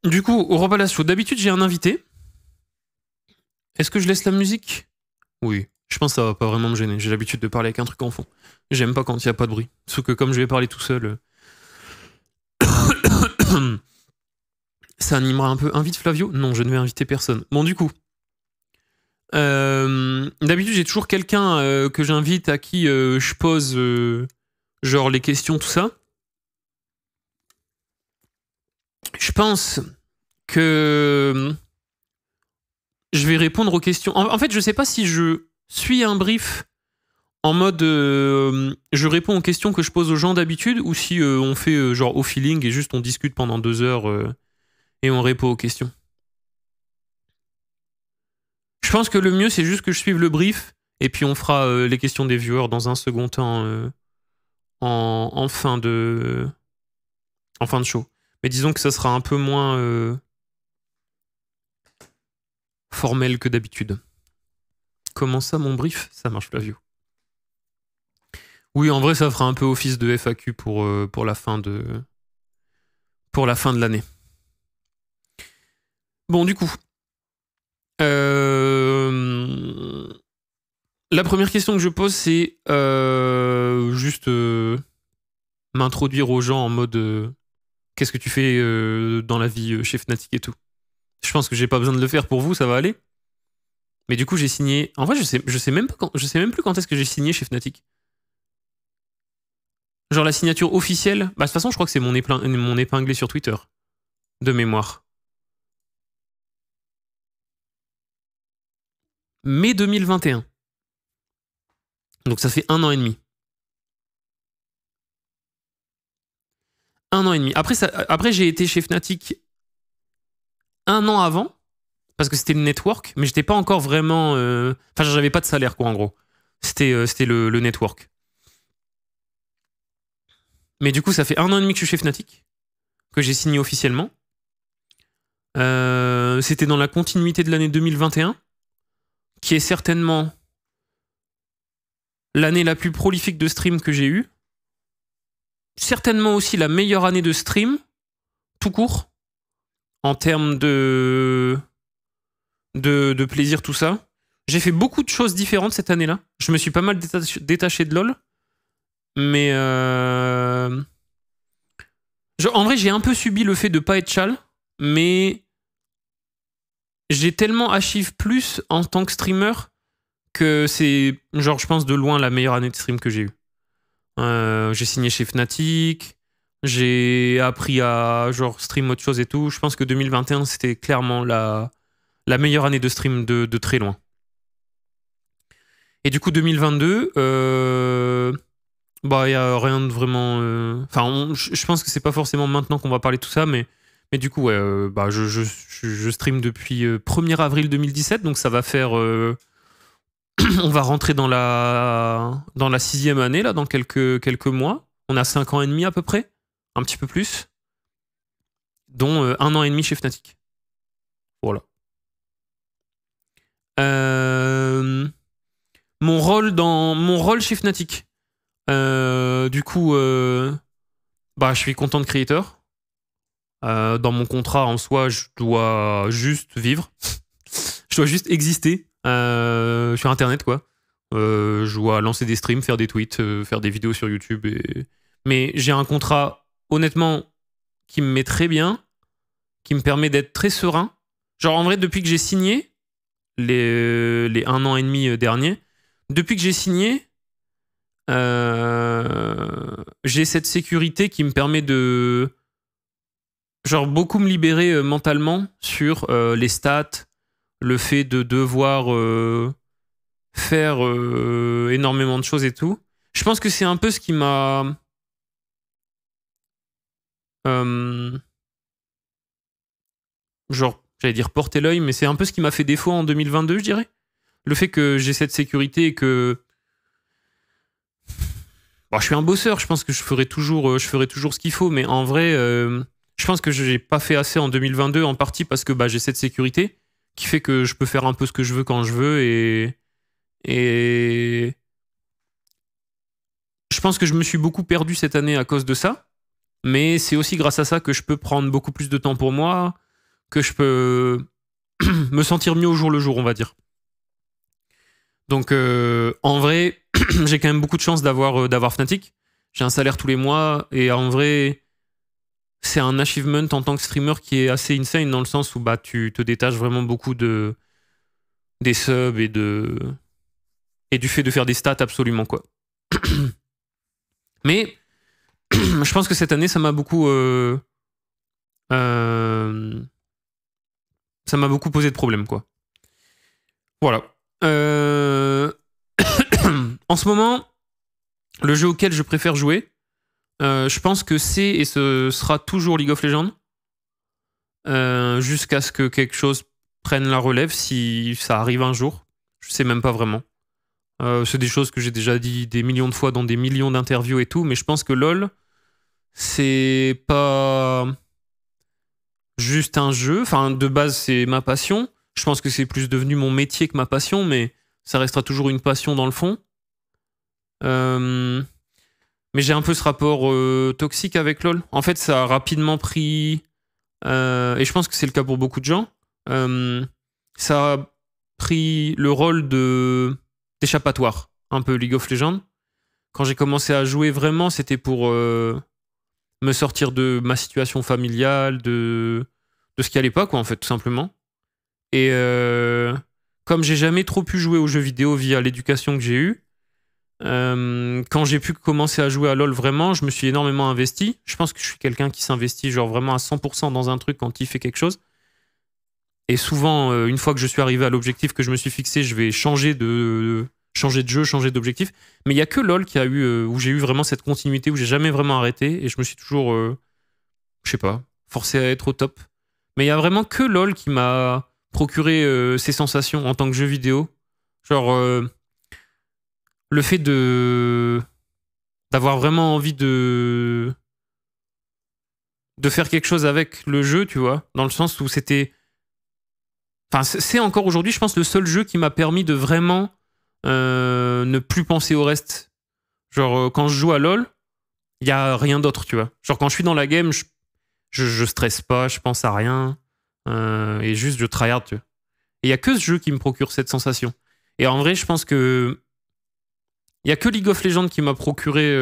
Du coup, au repas Lasso, d'habitude j'ai un invité. Est-ce que je laisse la musique? Oui. Je pense que ça va pas vraiment me gêner. J'ai l'habitude de parler avec un truc en fond. J'aime pas quand il y a pas de bruit. Sauf que comme je vais parler tout seul, ça animera un peu. Invite Flavio? Non, je ne vais inviter personne. Bon, du coup. D'habitude, j'ai toujours quelqu'un que j'invite à qui je pose genre les questions, tout ça. Je pense que je vais répondre aux questions. En fait, je sais pas si je suis un brief en mode je réponds aux questions que je pose aux gens d'habitude ou si on fait genre au feeling et juste on discute pendant 2 heures et on répond aux questions. Je pense que le mieux c'est juste que je suive le brief et puis on fera les questions des viewers dans un second temps en fin de show. Mais disons que ça sera un peu moins formel que d'habitude. Comment ça mon brief? Ça marche Flavio. Oui, en vrai, ça fera un peu office de FAQ pour la fin de l'année. Bon, du coup, la première question que je pose, c'est juste m'introduire aux gens en mode qu'est-ce que tu fais dans la vie chez Fnatic et tout. Je pense que j'ai pas besoin de le faire pour vous, ça va aller. Mais du coup, j'ai signé. En vrai, je sais même pas je sais même plus quand est-ce que j'ai signé chez Fnatic. Genre la signature officielle, bah de toute façon je crois que c'est mon épinglé sur Twitter, de mémoire. Mai 2021. Donc ça fait 1 an et demi. 1 an et demi. Après j'ai été chez Fnatic 1 an avant, parce que c'était le network, mais j'étais pas encore vraiment... Enfin j'avais pas de salaire quoi en gros. C'était le network. Mais du coup ça fait 1 an et demi que je suis chez Fnatic, que j'ai signé officiellement. C'était dans la continuité de l'année 2021, qui est certainement l'année la plus prolifique de stream que j'ai eue. Certainement aussi la meilleure année de stream, tout court, en termes de plaisir, tout ça. J'ai fait beaucoup de choses différentes cette année-là. Je me suis pas mal détaché de LoL. Mais... en vrai, j'ai un peu subi le fait de pas être chal, mais j'ai tellement achieve plus en tant que streamer que c'est, genre, je pense de loin la meilleure année de stream que j'ai eue. J'ai signé chez Fnatic, j'ai appris à genre stream autre chose et tout. Je pense que 2021 c'était clairement la meilleure année de stream de très loin. Et du coup 2022, bah il y a rien de vraiment. Enfin, je pense que c'est pas forcément maintenant qu'on va parler de tout ça, mais du coup ouais, bah je stream depuis 1er avril 2017, donc ça va faire. On va rentrer dans la 6e année, là, dans quelques mois. On a 5 ans et demi à peu près, un petit peu plus, dont 1 an et demi chez Fnatic. Voilà. Mon rôle chez Fnatic. Du coup, bah, je suis content creator. Dans mon contrat, en soi, je dois juste vivre. Je dois juste exister sur Internet, quoi. Je dois lancer des streams, faire des tweets, faire des vidéos sur YouTube. Mais j'ai un contrat, honnêtement, qui me met très bien, qui me permet d'être très serein. Genre, en vrai, depuis que j'ai signé, les 1 an et demi derniers, depuis que j'ai signé, j'ai cette sécurité qui me permet de... genre, beaucoup me libérer mentalement sur les stats, le fait de devoir faire énormément de choses et tout. Je pense que c'est un peu ce qui m'a... genre, j'allais dire porter l'œil, mais c'est un peu ce qui m'a fait défaut en 2022, je dirais. Le fait que j'ai cette sécurité et que... Bon, je suis un bosseur, je pense que je ferai toujours ce qu'il faut, mais en vrai, je pense que j'ai pas fait assez en 2022, en partie parce que bah, j'ai cette sécurité qui fait que je peux faire un peu ce que je veux quand je veux et je pense que je me suis beaucoup perdu cette année à cause de ça, mais c'est aussi grâce à ça que je peux prendre beaucoup plus de temps pour moi, que je peux me sentir mieux au jour le jour, on va dire. Donc, en vrai, j'ai quand même beaucoup de chance d'avoir Fnatic. J'ai un salaire tous les mois, et en vrai, c'est un achievement en tant que streamer qui est assez insane, dans le sens où bah, tu te détaches vraiment beaucoup des subs et du fait de faire des stats absolument, quoi. Mais je pense que cette année, ça m'a beaucoup posé de problèmes, quoi. Voilà. En ce moment, le jeu auquel je préfère jouer, je pense que c'est et ce sera toujours League of Legends, jusqu'à ce que quelque chose prenne la relève, si ça arrive un jour. Je sais même pas vraiment. C'est des choses que j'ai déjà dit des millions de fois dans des millions d'interviews et tout, mais je pense que LoL, c'est pas juste un jeu. Enfin, de base, c'est ma passion. Je pense que c'est plus devenu mon métier que ma passion, mais ça restera toujours une passion dans le fond. Mais j'ai un peu ce rapport toxique avec LoL. En fait, ça a rapidement pris... et je pense que c'est le cas pour beaucoup de gens. Ça a pris le rôle d'échappatoire, un peu League of Legends. Quand j'ai commencé à jouer vraiment, c'était pour me sortir de ma situation familiale, de ce qui allait pas, quoi, en fait, tout simplement. Et comme j'ai jamais trop pu jouer aux jeux vidéo via l'éducation que j'ai eue, quand j'ai pu commencer à jouer à LoL vraiment, je me suis énormément investi. Je pense que je suis quelqu'un qui s'investit genre vraiment à 100% dans un truc quand il fait quelque chose. Et souvent, une fois que je suis arrivé à l'objectif que je me suis fixé, je vais changer de jeu, changer d'objectif. Mais il y a que LoL qui a eu où j'ai eu vraiment cette continuité, où j'ai jamais vraiment arrêté et je me suis toujours, je sais pas, forcé à être au top. Mais il y a vraiment que LoL qui m'a procuré ces sensations en tant que jeu vidéo. Genre le fait d'avoir vraiment envie de faire quelque chose avec le jeu, tu vois, dans le sens où c'était... Enfin, c'est encore aujourd'hui, je pense, le seul jeu qui m'a permis de vraiment ne plus penser au reste. Genre, quand je joue à LoL, il y a rien d'autre, tu vois. Genre, quand je suis dans la game, je stresse pas, je pense à rien, et juste je tryhard, tu vois. Et il y a que ce jeu qui me procure cette sensation. Et en vrai, je pense que il y a que League of Legends qui m'a procuré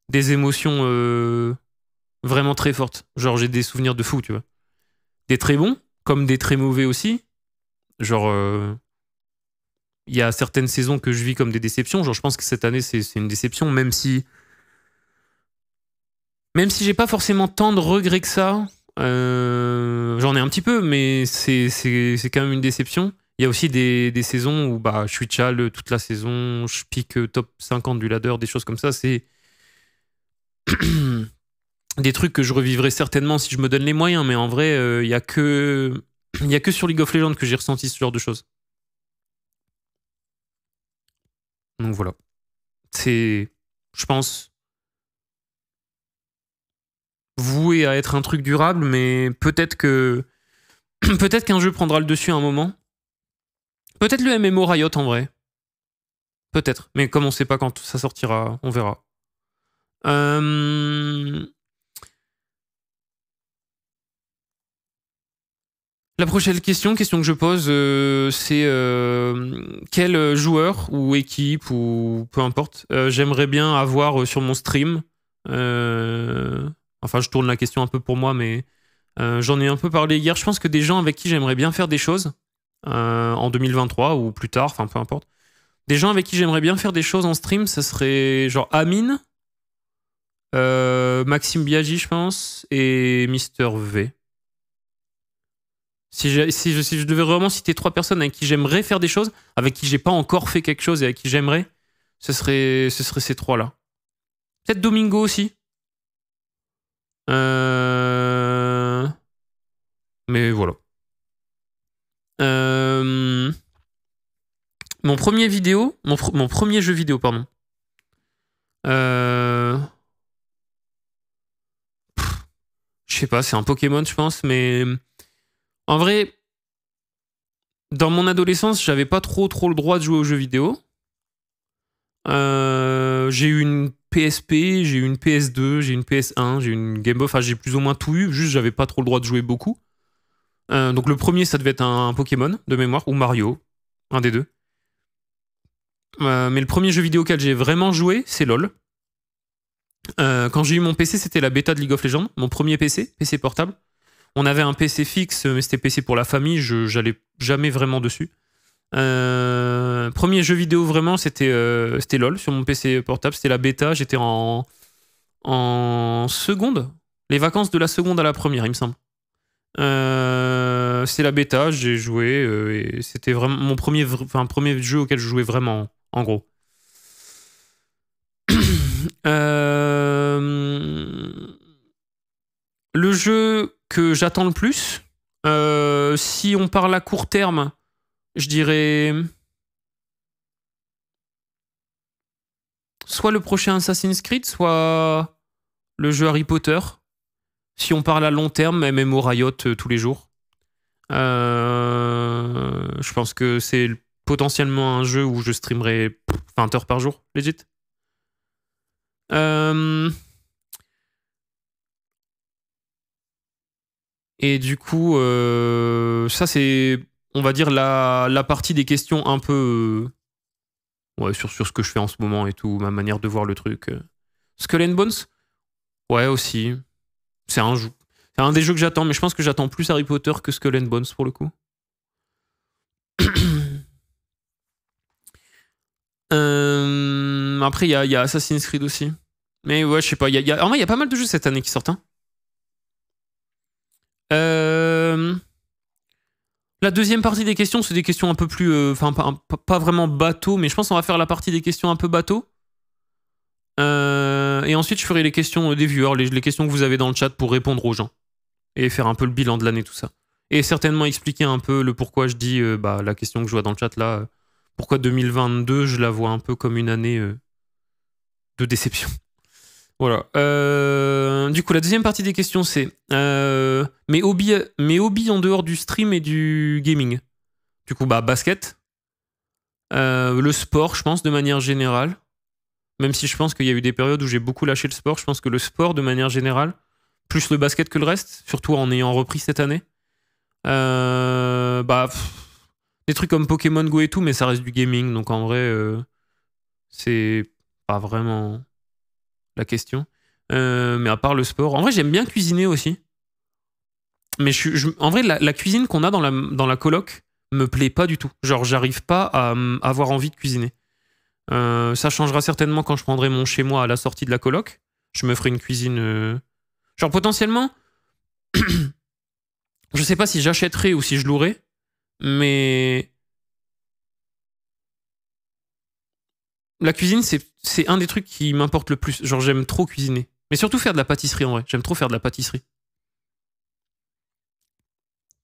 des émotions vraiment très fortes. Genre, j'ai des souvenirs de fou, tu vois. Des très bons, comme des très mauvais aussi. Genre, il y a certaines saisons que je vis comme des déceptions. Genre, je pense que cette année, c'est une déception, même si j'ai pas forcément tant de regrets que ça. J'en ai un petit peu, mais c'est quand même une déception. Il y a aussi des saisons où bah, je suis tchal toute la saison, je pique top 50 du ladder, des choses comme ça. C'est des trucs que je revivrai certainement si je me donne les moyens, mais en vrai, il y a que sur League of Legends que j'ai ressenti ce genre de choses. Donc voilà. C'est, je pense, voué à être un truc durable, mais peut-être qu'un jeu prendra le dessus à un moment. Peut-être le MMO Riot en vrai. Peut-être. Mais comme on sait pas quand ça sortira, on verra. La prochaine question que je pose, c'est quel joueur ou équipe ou peu importe, j'aimerais bien avoir sur mon stream. Enfin, je tourne la question un peu pour moi, mais j'en ai un peu parlé hier. Je pense que des gens avec qui j'aimerais bien faire des choses en 2023 ou plus tard, enfin peu importe. Des gens avec qui j'aimerais bien faire des choses en stream, ça serait genre Amine, Maxime Biaggi, je pense, et Mister V. Si je devais vraiment citer 3 personnes avec qui j'aimerais faire des choses, avec qui j'ai pas encore fait quelque chose et avec qui j'aimerais, ce serait ces 3-là. Peut-être Domingo aussi. Mais voilà. Mon premier jeu vidéo, pardon. Je sais pas, c'est un Pokémon, je pense, mais en vrai, dans mon adolescence, j'avais pas trop le droit de jouer aux jeux vidéo. J'ai eu une PSP, j'ai eu une PS2, j'ai eu une PS1, j'ai eu une Game Boy, enfin j'ai plus ou moins tout eu, juste j'avais pas trop le droit de jouer beaucoup. Donc le premier, ça devait être un Pokémon de mémoire, ou Mario, un des deux. Mais le premier jeu vidéo auquel j'ai vraiment joué, c'est LoL. Quand j'ai eu mon PC, c'était la bêta de League of Legends, mon premier PC portable. On avait un PC fixe, mais c'était PC pour la famille, j'allais jamais vraiment dessus. Premier jeu vidéo vraiment, c'était LoL sur mon PC portable, c'était la bêta, j'étais en seconde, les vacances de la seconde à la première, il me semble. C'est la bêta, j'ai joué, et c'était vraiment mon premier jeu auquel je jouais vraiment, en gros. Le jeu que j'attends le plus, si on parle à court terme, je dirais soit le prochain Assassin's Creed, soit le jeu Harry Potter. Si on parle à long terme, MMO Riot tous les jours. Je pense que c'est potentiellement un jeu où je streamerai 20 heures par jour, legit. Et du coup, ça c'est, on va dire, la partie des questions un peu... ouais, sur ce que je fais en ce moment et tout, ma manière de voir le truc. Skull and Bones? Ouais, aussi. C'est un des jeux que j'attends, mais je pense que j'attends plus Harry Potter que Skull and Bones pour le coup. Après, il y a Assassin's Creed aussi. Mais ouais, je sais pas. En vrai, il y a pas mal de jeux cette année qui sortent. Hein. La deuxième partie des questions, c'est des questions un peu plus... Enfin, pas vraiment bateau, mais je pense qu'on va faire la partie des questions un peu bateau. Et ensuite, je ferai les questions des viewers, les questions que vous avez dans le chat pour répondre aux gens. Et faire un peu le bilan de l'année, tout ça. Et certainement expliquer un peu le pourquoi je dis la question que je vois dans le chat là. Pourquoi 2022, je la vois un peu comme une année de déception. Voilà. Du coup, la deuxième partie des questions, c'est mes hobbies en dehors du stream et du gaming. Du coup, basket. Le sport, je pense, de manière générale. Même si je pense qu'il y a eu des périodes où j'ai beaucoup lâché le sport, je pense que le sport, de manière générale, plus le basket que le reste, surtout en ayant repris cette année. Des trucs comme Pokémon Go et tout, mais ça reste du gaming, donc en vrai, c'est pas vraiment la question. Mais à part le sport, en vrai, j'aime bien cuisiner aussi. Mais en vrai, la cuisine qu'on a dans la coloc me plaît pas du tout. Genre, j'arrive pas à avoir envie de cuisiner. Ça changera certainement quand je prendrai mon chez moi à la sortie de la coloc. Je me ferai une cuisine. Genre, potentiellement, je sais pas si j'achèterai ou si je louerai, mais la cuisine, c'est un des trucs qui m'importe le plus. Genre, j'aime trop cuisiner. Mais surtout faire de la pâtisserie en vrai. J'aime trop faire de la pâtisserie.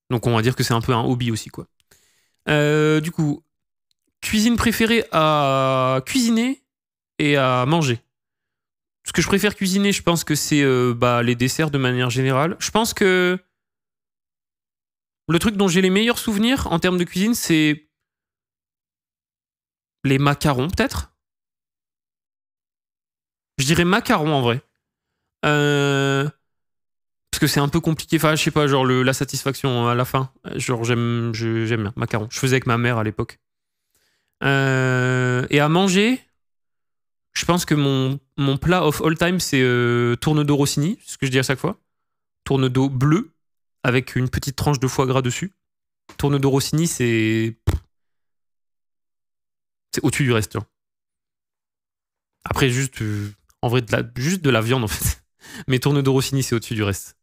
Donc, on va dire que c'est un peu un hobby aussi, quoi. Du coup, cuisine préférée à cuisiner et à manger. Ce que je préfère cuisiner, je pense que c'est les desserts de manière générale. Je pense que le truc dont j'ai les meilleurs souvenirs en termes de cuisine, c'est les macarons, peut-être. Je dirais macarons en vrai. Parce que c'est un peu compliqué. Enfin, je sais pas, genre la satisfaction à la fin. Genre, j'aime bien macarons. Je faisais avec ma mère à l'époque. Et à manger, je pense que mon plat of all time, c'est tourne-dos Rossini, c'est ce que je dis à chaque fois. Tourne-dos bleu, avec une petite tranche de foie gras dessus. Tourne-dos Rossini, c'est au-dessus du reste. Genre. Après, juste, en vrai, juste de la viande, en fait. Mais tourne-dos Rossini, c'est au-dessus du reste.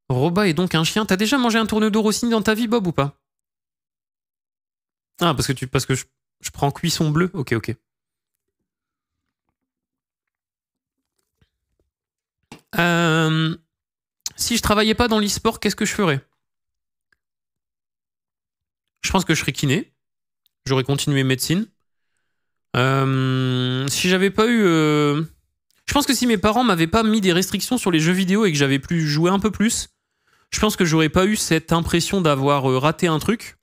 Roba est donc un chien. T'as déjà mangé un tourne-dos Rossini dans ta vie, Bob, ou pas? Ah, parce que je prends cuisson bleu. Ok. Si je travaillais pas dans l'e-sport, qu'est-ce que je ferais? Je pense que je serais kiné. J'aurais continué médecine. Si j'avais pas eu... Je pense que si mes parents m'avaient pas mis des restrictions sur les jeux vidéo et que j'avais pu jouer un peu plus, je pense que j'aurais pas eu cette impression d'avoir raté un truc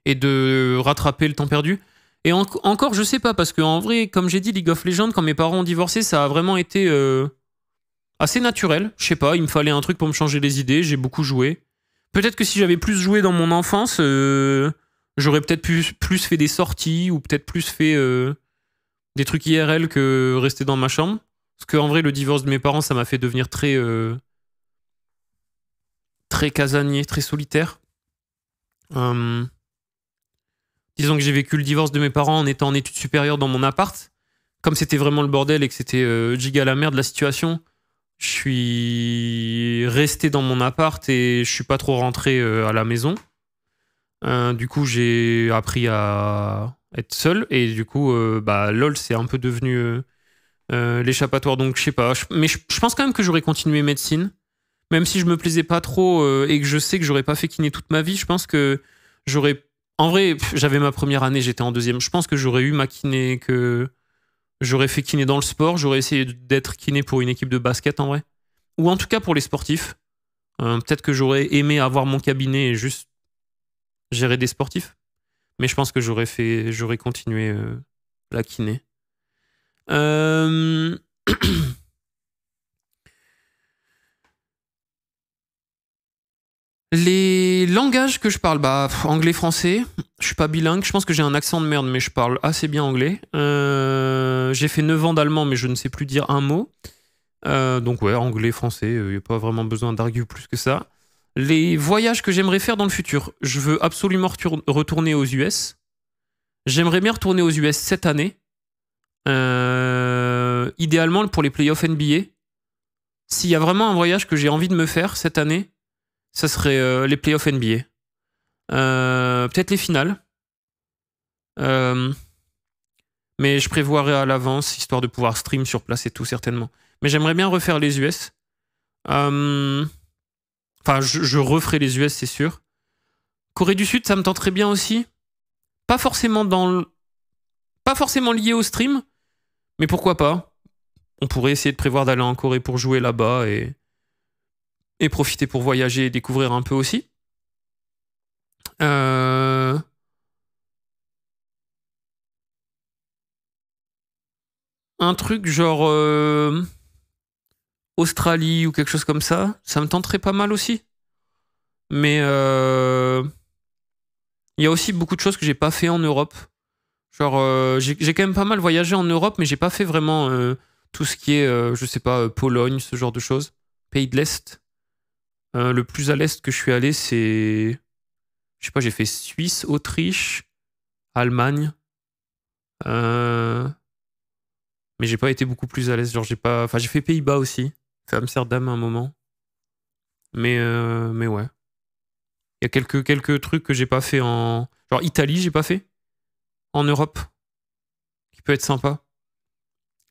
et de rattraper le temps perdu. Et encore, je sais pas, parce qu'en vrai, comme j'ai dit, League of Legends, quand mes parents ont divorcé, ça a vraiment été... assez naturel. Je sais pas, il me fallait un truc pour me changer les idées. J'ai beaucoup joué. Peut-être que si j'avais plus joué dans mon enfance, j'aurais peut-être plus fait des sorties ou peut-être plus fait des trucs IRL que rester dans ma chambre. Parce qu'en vrai, le divorce de mes parents, ça m'a fait devenir très casanier, très solitaire. Disons que j'ai vécu le divorce de mes parents en étant en études supérieures dans mon appart. Comme c'était vraiment le bordel et que c'était giga la merde la situation, je suis resté dans mon appart et je suis pas trop rentré à la maison. Du coup, j'ai appris à être seul et du coup, LOL, c'est un peu devenu l'échappatoire. Donc, je sais pas. Mais je pense quand même que j'aurais continué médecine. Même si je me plaisais pas trop et que je sais que j'aurais pas fait kiné toute ma vie, je pense que j'aurais... En vrai, j'avais ma première année, j'étais en deuxième. Je pense que j'aurais eu ma kiné, que j'aurais fait kiné dans le sport. J'aurais essayé d'être kiné pour une équipe de basket, en vrai. Ou en tout cas pour les sportifs. Peut-être que j'aurais aimé avoir mon cabinet et juste gérer des sportifs. Mais je pense que j'aurais continué la kiné. Les langages que je parle, anglais-français. Je suis pas bilingue. Je pense que j'ai un accent de merde, mais je parle assez bien anglais. J'ai fait 9 ans d'allemand, mais je ne sais plus dire un mot. Donc ouais, anglais-français, il n'y a pas vraiment besoin d'arguer plus que ça. Les voyages que j'aimerais faire dans le futur, je veux absolument retourner aux US. J'aimerais bien retourner aux US cette année. Idéalement pour les playoffs NBA. S'il y a vraiment un voyage que j'ai envie de me faire cette année, ça serait les playoffs NBA. Peut-être les finales. Mais je prévoirai à l'avance, histoire de pouvoir stream sur place et tout, certainement. Mais j'aimerais bien refaire les US. Enfin, je referai les US, c'est sûr. Corée du Sud, ça me tenterait bien aussi. Pas forcément lié au stream, mais pourquoi pas. On pourrait essayer de prévoir d'aller en Corée pour jouer là-bas et profiter pour voyager et découvrir un peu aussi. Un truc genre Australie ou quelque chose comme ça me tenterait pas mal aussi. Mais il y a aussi beaucoup de choses que j'ai pas fait en Europe. Genre, j'ai quand même pas mal voyagé en Europe, mais j'ai pas fait vraiment tout ce qui est, je sais pas, Pologne, ce genre de choses. Pays de l'Est. Le plus à l'Est que je suis allé, c'est... Je sais pas, j'ai fait Suisse, Autriche, Allemagne. Mais j'ai pas été beaucoup plus à l'Est. Genre, j'ai pas... Enfin, j'ai fait Pays-Bas aussi. J'ai fait Amsterdam à un moment. Mais ouais. Il y a quelques trucs que j'ai pas fait en... Genre, Italie, j'ai pas fait. En Europe. Qui peut être sympa.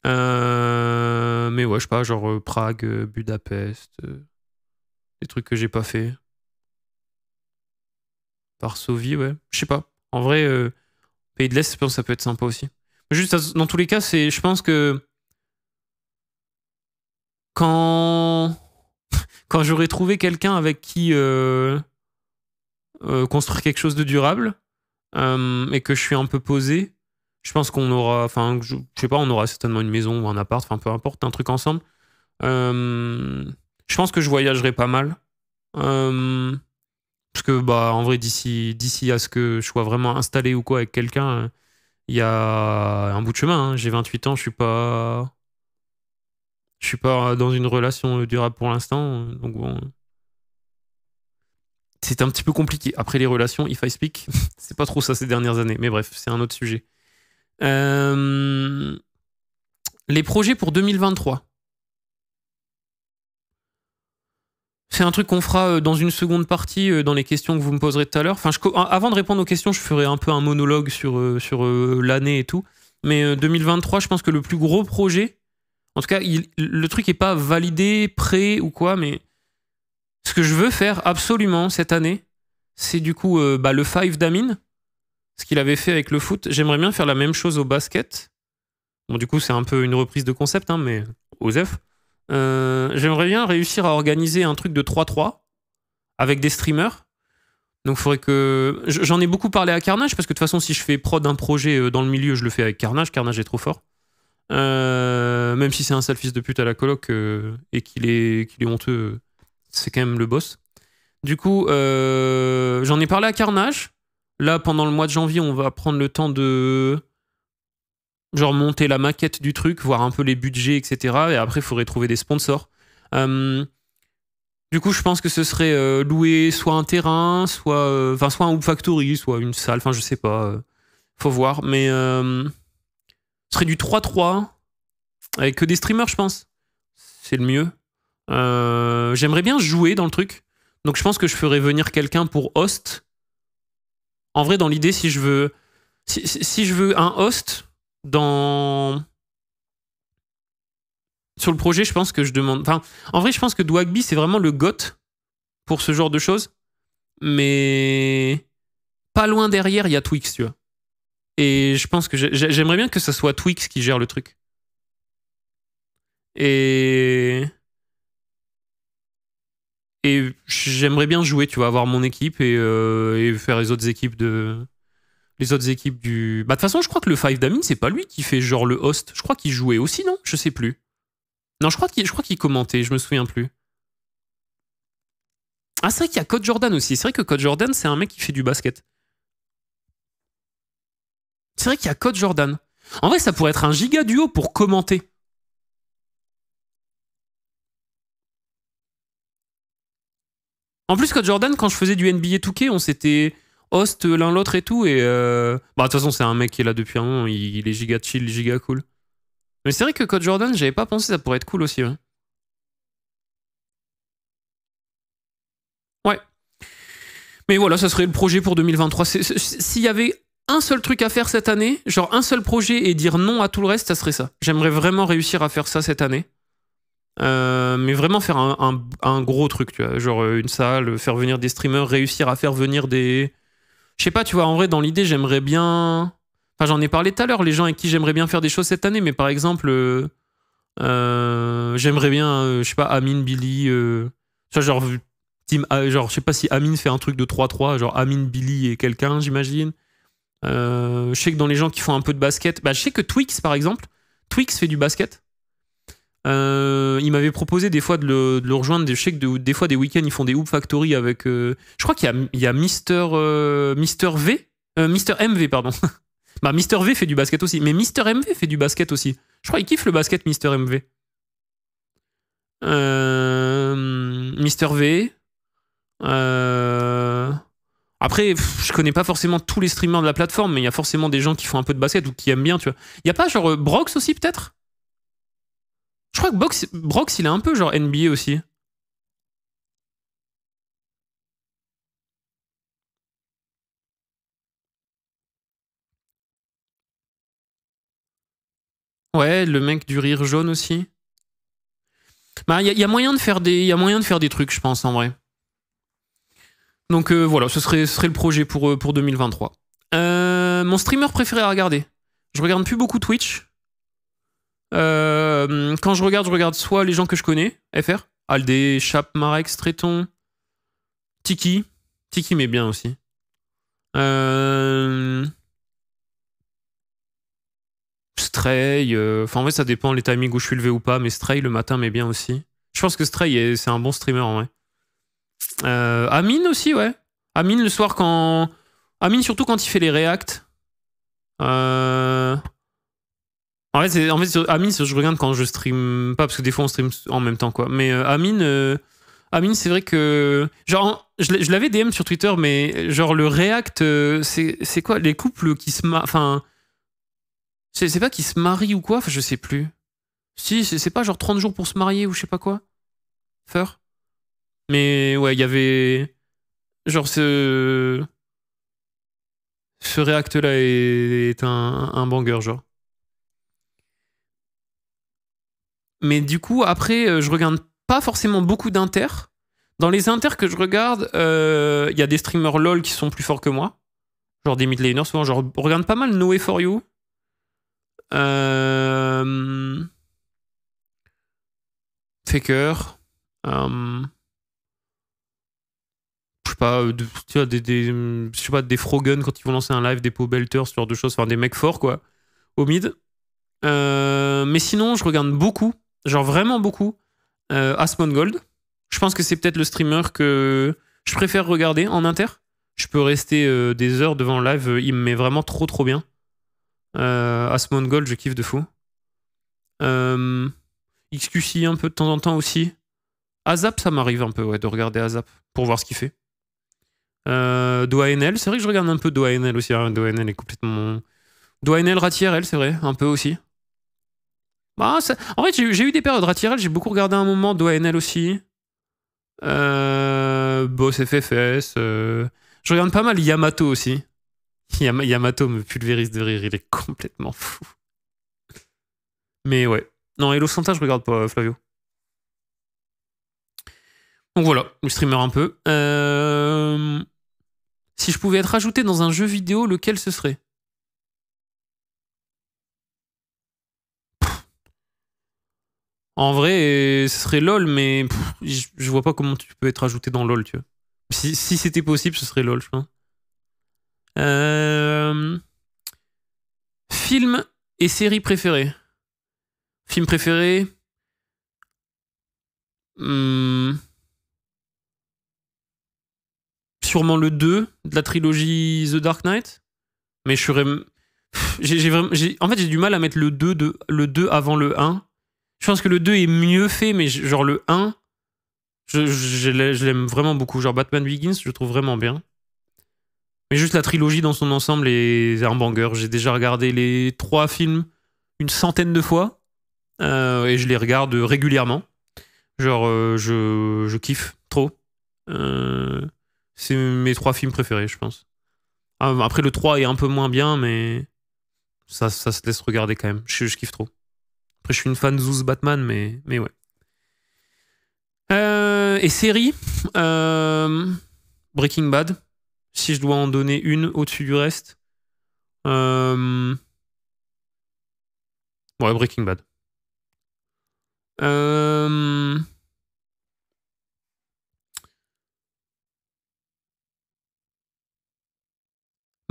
Mais ouais, je sais pas, genre Prague, Budapest, des trucs que j'ai pas fait. Varsovie, ouais. Je sais pas. En vrai, Pays de l'Est, je pense que ça peut être sympa aussi. Juste, dans tous les cas, je pense que quand j'aurai trouvé quelqu'un avec qui construire quelque chose de durable et que je suis un peu posé, je pense qu'on aura, enfin, je sais pas, on aura certainement une maison ou un appart, enfin peu importe, un truc ensemble. Je pense que je voyagerai pas mal. Parce que, en vrai, d'ici à ce que je sois vraiment installé ou quoi avec quelqu'un, il y a un bout de chemin. Hein. J'ai 28 ans, je suis pas dans une relation durable pour l'instant. Donc bon. C'est un petit peu compliqué. Après les relations, if I speak, c'est pas trop ça ces dernières années. Mais bref, c'est un autre sujet. Les projets pour 2023. C'est un truc qu'on fera dans une seconde partie, dans les questions que vous me poserez tout à l'heure. Enfin, avant de répondre aux questions, je ferai un peu un monologue sur l'année et tout. Mais 2023, je pense que le plus gros projet, en tout cas, le truc n'est pas validé, prêt ou quoi, mais ce que je veux faire absolument cette année, c'est du coup le 5 d'Amine, ce qu'il avait fait avec le foot. J'aimerais bien faire la même chose au basket. Bon, du coup, c'est un peu une reprise de concept, hein, mais OSEF. J'aimerais bien réussir à organiser un truc de 3-3 avec des streamers. Donc il faudrait que... J'en ai beaucoup parlé à Carnage, parce que de toute façon, si je fais prod d'un projet dans le milieu, je le fais avec Carnage. Carnage est trop fort. Même si c'est un sale fils de pute à la coloc et qu'il est honteux, c'est quand même le boss. Du coup, j'en ai parlé à Carnage. Là, pendant le mois de janvier, on va prendre le temps de genre monter la maquette du truc, voir un peu les budgets, etc. Et après, il faudrait trouver des sponsors. Du coup, je pense que ce serait louer soit un terrain, soit un Hoop Factory, soit une salle, enfin je sais pas. Faut voir. Mais ce serait du 3-3 avec que des streamers, je pense. C'est le mieux. J'aimerais bien jouer dans le truc. Donc je pense que je ferais venir quelqu'un pour host. En vrai, dans l'idée, si je veux un host sur le projet, je pense que je demande. Enfin, en vrai, je pense que Dwagby, c'est vraiment le GOAT pour ce genre de choses. Mais pas loin derrière, il y a Twix, tu vois. Et je pense que j'aimerais bien que ça soit Twix qui gère le truc. Et j'aimerais bien jouer, tu vois, avoir mon équipe et faire les autres équipes du. Bah, de toute façon, je crois que le Five Damin, c'est pas lui qui fait genre le host. Je crois qu'il jouait aussi, non? Je sais plus. Non, je crois qu'il commentait, je me souviens plus. Ah, c'est vrai qu'il y a Code Jordan aussi. C'est vrai que Code Jordan, c'est un mec qui fait du basket. C'est vrai qu'il y a Code Jordan. En vrai, ça pourrait être un giga duo pour commenter. En plus, Code Jordan, quand je faisais du NBA 2K, on s'était host l'un l'autre et tout. Et bah, de toute façon, c'est un mec qui est là depuis un moment. Il est giga chill, giga cool. Mais c'est vrai que Code Jordan, j'avais pas pensé, ça pourrait être cool aussi. Ouais. Mais voilà, ça serait le projet pour 2023. S'il y avait un seul truc à faire cette année, genre un seul projet et dire non à tout le reste, ça serait ça. J'aimerais vraiment réussir à faire ça cette année. Mais vraiment faire un gros truc, tu vois. Genre une salle, faire venir des streamers, réussir à faire venir des. Je sais pas, tu vois, en vrai, dans l'idée, j'aimerais bien. Enfin, j'en ai parlé tout à l'heure, les gens avec qui j'aimerais bien faire des choses cette année, mais par exemple, j'aimerais bien, je sais pas, Amine, Billy. Tu vois, genre, genre, je sais pas si Amine fait un truc de 3-3, genre Amine, Billy et quelqu'un, j'imagine. Je sais que dans les gens qui font un peu de basket, bah, je sais que Twix, par exemple, Twix fait du basket. Il m'avait proposé des fois de le rejoindre. Je sais que des fois, des week-ends, ils font des Hoop Factory avec. Je crois qu'il y a Mister V. Mister MV, pardon. Bah, Mister V fait du basket aussi. Mais Mister MV fait du basket aussi. Je crois qu'il kiffe le basket, Mister MV. Mister V. Après, je connais pas forcément tous les streamers de la plateforme, mais il y a forcément des gens qui font un peu de basket ou qui aiment bien, tu vois. Il y a pas genre Brox aussi, peut-être? Je crois que Brox, il est un peu genre NBA aussi. Ouais, le mec du rire jaune aussi. Bah, il y a moyen de faire des, il y a moyen de faire des trucs, je pense, en vrai. Donc voilà, ce serait le projet pour 2023. Mon streamer préféré à regarder. Je regarde plus beaucoup Twitch. Quand je regarde soit les gens que je connais, FR, Aldé, Chap, Marek, Streton, Tiki. Tiki m'est bien aussi. Stray, enfin en vrai ça dépend les timings où je suis levé ou pas, mais Stray le matin m'est bien aussi. Je pense que Stray c'est un bon streamer en vrai. Amine aussi, ouais. Amine le soir quand. Amine surtout quand il fait les reacts. En fait, Amine, je regarde quand je stream pas, parce que des fois on stream en même temps, quoi. Mais Amine, c'est vrai que. Genre, je l'avais DM sur Twitter, mais genre le react, c'est quoi? Les couples qui se marient. Enfin. C'est pas qu'ils se marient ou quoi? Enfin, je sais plus. Si, c'est pas genre 30 jours pour se marier ou je sais pas quoi. Feur. Mais ouais, il y avait. Genre ce react là est un banger, genre. Mais du coup, après, je regarde pas forcément beaucoup d'inter. Dans les inters que je regarde, il y a des streamers LOL qui sont plus forts que moi. Genre des mid laners, souvent. Genre, je regarde pas mal Noé For You. Faker. Je sais pas, tu vois, je sais pas, des Frogun quand ils vont lancer un live, des Pobelters, ce genre de choses. Enfin, des mecs forts, quoi. Au mid. Mais sinon, je regarde beaucoup, genre vraiment beaucoup, Asmongold. Je pense que c'est peut-être le streamer que je préfère regarder en inter. Je peux rester des heures devant le live, il me met vraiment trop trop bien. Asmongold, je kiffe de fou. XQC un peu de temps en temps aussi. Azap, ça m'arrive un peu ouais, de regarder Azap pour voir ce qu'il fait. DoaNL, c'est vrai que je regarde un peu DoaNL aussi. Hein. DoaNL est complètement. DoaNL, RatIRL, c'est vrai, un peu aussi. Bah, en fait, j'ai eu des périodes RatIRL, j'ai beaucoup regardé un moment DoaNL aussi. Boss FFS. Je regarde pas mal Yamato aussi. Yamato me pulvérise de rire, il est complètement fou. Mais ouais. Non, Hello Santa, je regarde pas, Flavio. Donc voilà, le streamer un peu. Si je pouvais être ajouté dans un jeu vidéo, lequel ce serait? En vrai, ce serait LoL, mais je vois pas comment tu peux être ajouté dans LoL, tu vois. Si c'était possible, ce serait LoL, je pense. Film et série préférée. Film préféré. Sûrement le 2 de la trilogie The Dark Knight. Mais je serais. En fait, j'ai du mal à mettre le 2 avant le 1. Je pense que le 2 est mieux fait, mais genre le 1, je l'aime vraiment beaucoup. Genre Batman Begins, je le trouve vraiment bien. Mais juste la trilogie dans son ensemble est un banger. J'ai déjà regardé les 3 films une centaine de fois. Et je les regarde régulièrement. Genre, je kiffe trop. C'est mes 3 films préférés, je pense. Après, le 3 est un peu moins bien, mais ça se laisse regarder quand même. Je kiffe trop. Après, je suis une fan de Zeus Batman, mais ouais. Et série, Breaking Bad. Si je dois en donner une au-dessus du reste. Ouais, Breaking Bad.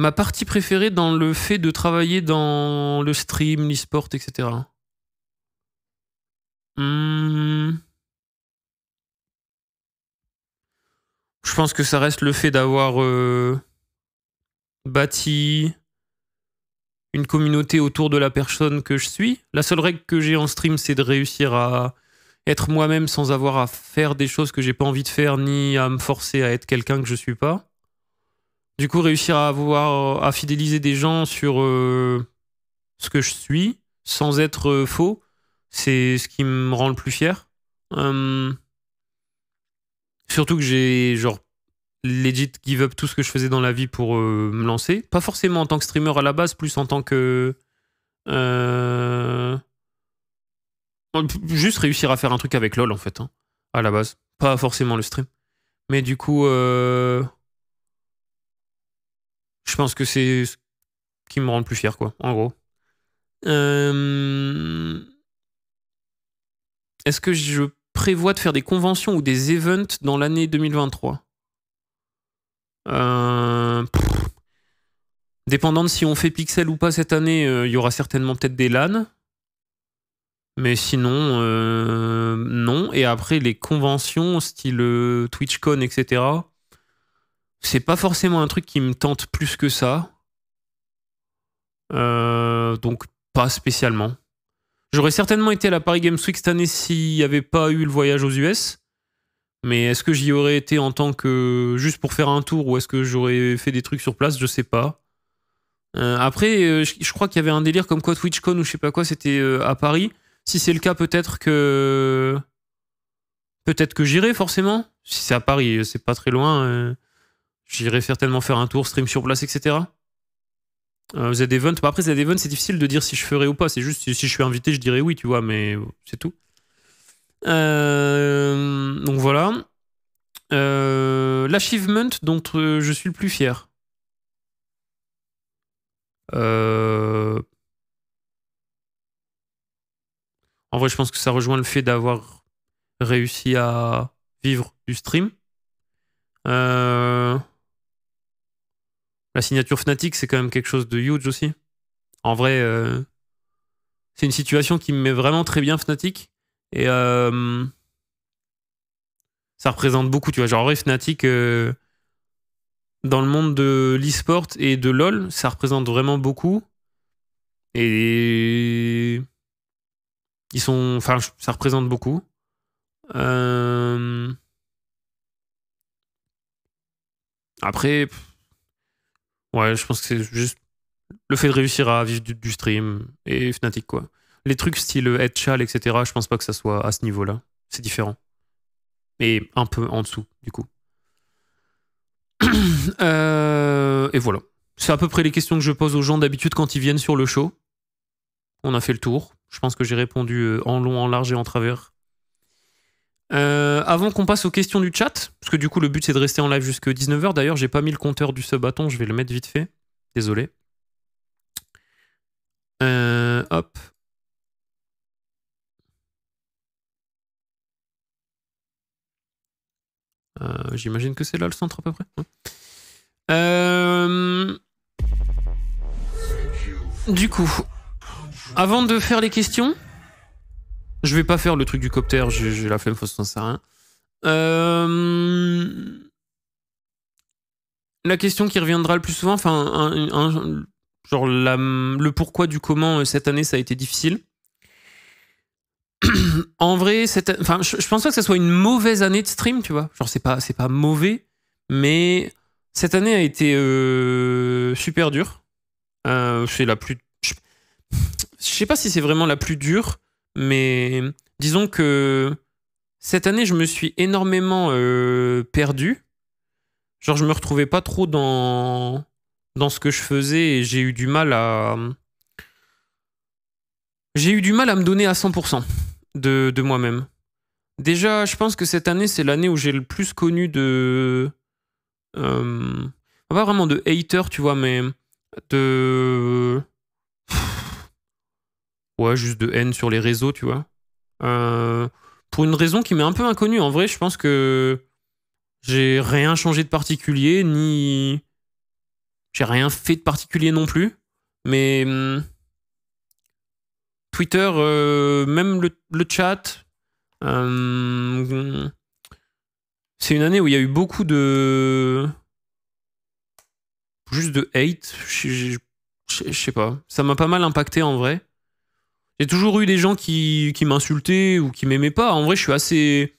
Ma partie préférée dans le fait de travailler dans le stream, l'e-sport, etc. Je pense que ça reste le fait d'avoir bâti une communauté autour de la personne que je suis. La seule règle que j'ai en stream, c'est de réussir à être moi-même sans avoir à faire des choses que j'ai pas envie de faire, ni à me forcer à être quelqu'un que je suis pas. Du coup, réussir à fidéliser des gens sur ce que je suis, sans être faux, c'est ce qui me rend le plus fier. Surtout que j'ai genre legit give up tout ce que je faisais dans la vie pour me lancer. Pas forcément en tant que streamer à la base, plus en tant que euh, juste réussir à faire un truc avec LoL en fait, hein, à la base. Pas forcément le stream. Mais du coup, je pense que c'est ce qui me rend le plus fier, quoi, en gros. Est-ce que je prévois de faire des conventions ou des events dans l'année 2023? Dépendant de si on fait Pixel ou pas cette année, il y aura certainement peut-être des LAN. Mais sinon, non. Et après, les conventions, style TwitchCon, etc., c'est pas forcément un truc qui me tente plus que ça. Donc, pas spécialement. J'aurais certainement été à la Paris Games Week cette année s'il n'y avait pas eu le voyage aux US. Mais est-ce que j'y aurais été en tant que juste pour faire un tour ou est-ce que j'aurais fait des trucs sur place? Je sais pas. Après, je crois qu'il y avait un délire comme quoi TwitchCon ou je sais pas quoi, c'était à Paris. Si c'est le cas, peut-être que j'irai forcément. Si c'est à Paris, c'est pas très loin. J'irai certainement faire un tour, stream sur place, etc. Z-Event, bah après Z-Event, c'est difficile de dire si je ferai ou pas. C'est juste si je suis invité, je dirais oui, tu vois, mais c'est tout. Donc voilà. L'achievement dont je suis le plus fier. En vrai, je pense que ça rejoint le fait d'avoir réussi à vivre du stream. La signature Fnatic, c'est quand même quelque chose de huge aussi. En vrai, c'est une situation qui me met vraiment très bien Fnatic. Et ça représente beaucoup, tu vois. Genre, en vrai, Fnatic, dans le monde de l'e-sport et de LoL, ça représente vraiment beaucoup. Et ils sont... Enfin, ça représente beaucoup. Après, ouais, je pense que c'est juste le fait de réussir à vivre du stream et Fnatic, quoi. Les trucs style Headshall, etc., je pense pas que ça soit à ce niveau-là. C'est différent. Et un peu en dessous, du coup. Et voilà. C'est à peu près les questions que je pose aux gens d'habitude quand ils viennent sur le show. On a fait le tour. Je pense que j'ai répondu en long, en large et en travers. Avant qu'on passe aux questions du chat, parce que du coup le but c'est de rester en live jusqu'à 19h. D'ailleurs, j'ai pas mis le compteur du subathon, je vais le mettre vite fait. Désolé. Hop. J'imagine que c'est là le centre à peu près. Ouais. Du coup, avant de faire les questions, je vais pas faire le truc du copter, j'ai la flemme, ça sert à rien. La question qui reviendra le plus souvent, enfin, genre le pourquoi du comment cette année ça a été difficile. En vrai, enfin, je pense pas que ça soit une mauvaise année de stream, tu vois. Genre, c'est pas mauvais, mais cette année a été super dure. C'est la plus. Je sais pas si c'est vraiment la plus dure, mais disons que cette année, je me suis énormément perdu. Genre, je me retrouvais pas trop dans ce que je faisais et j'ai eu du mal à. J'ai eu du mal à me donner à 100% de moi-même. Déjà, je pense que cette année, c'est l'année où j'ai le plus connu de. Pas vraiment de haters, tu vois, mais de. Ouais, juste de haine sur les réseaux, tu vois. Pour une raison qui m'est un peu inconnue. En vrai, je pense que j'ai rien changé de particulier, ni. J'ai rien fait de particulier non plus. Mais. Twitter, même le chat. C'est une année où il y a eu beaucoup de. Juste de hate. Je sais pas. Ça m'a pas mal impacté en vrai. J'ai toujours eu des gens qui m'insultaient ou qui m'aimaient pas. En vrai, je suis assez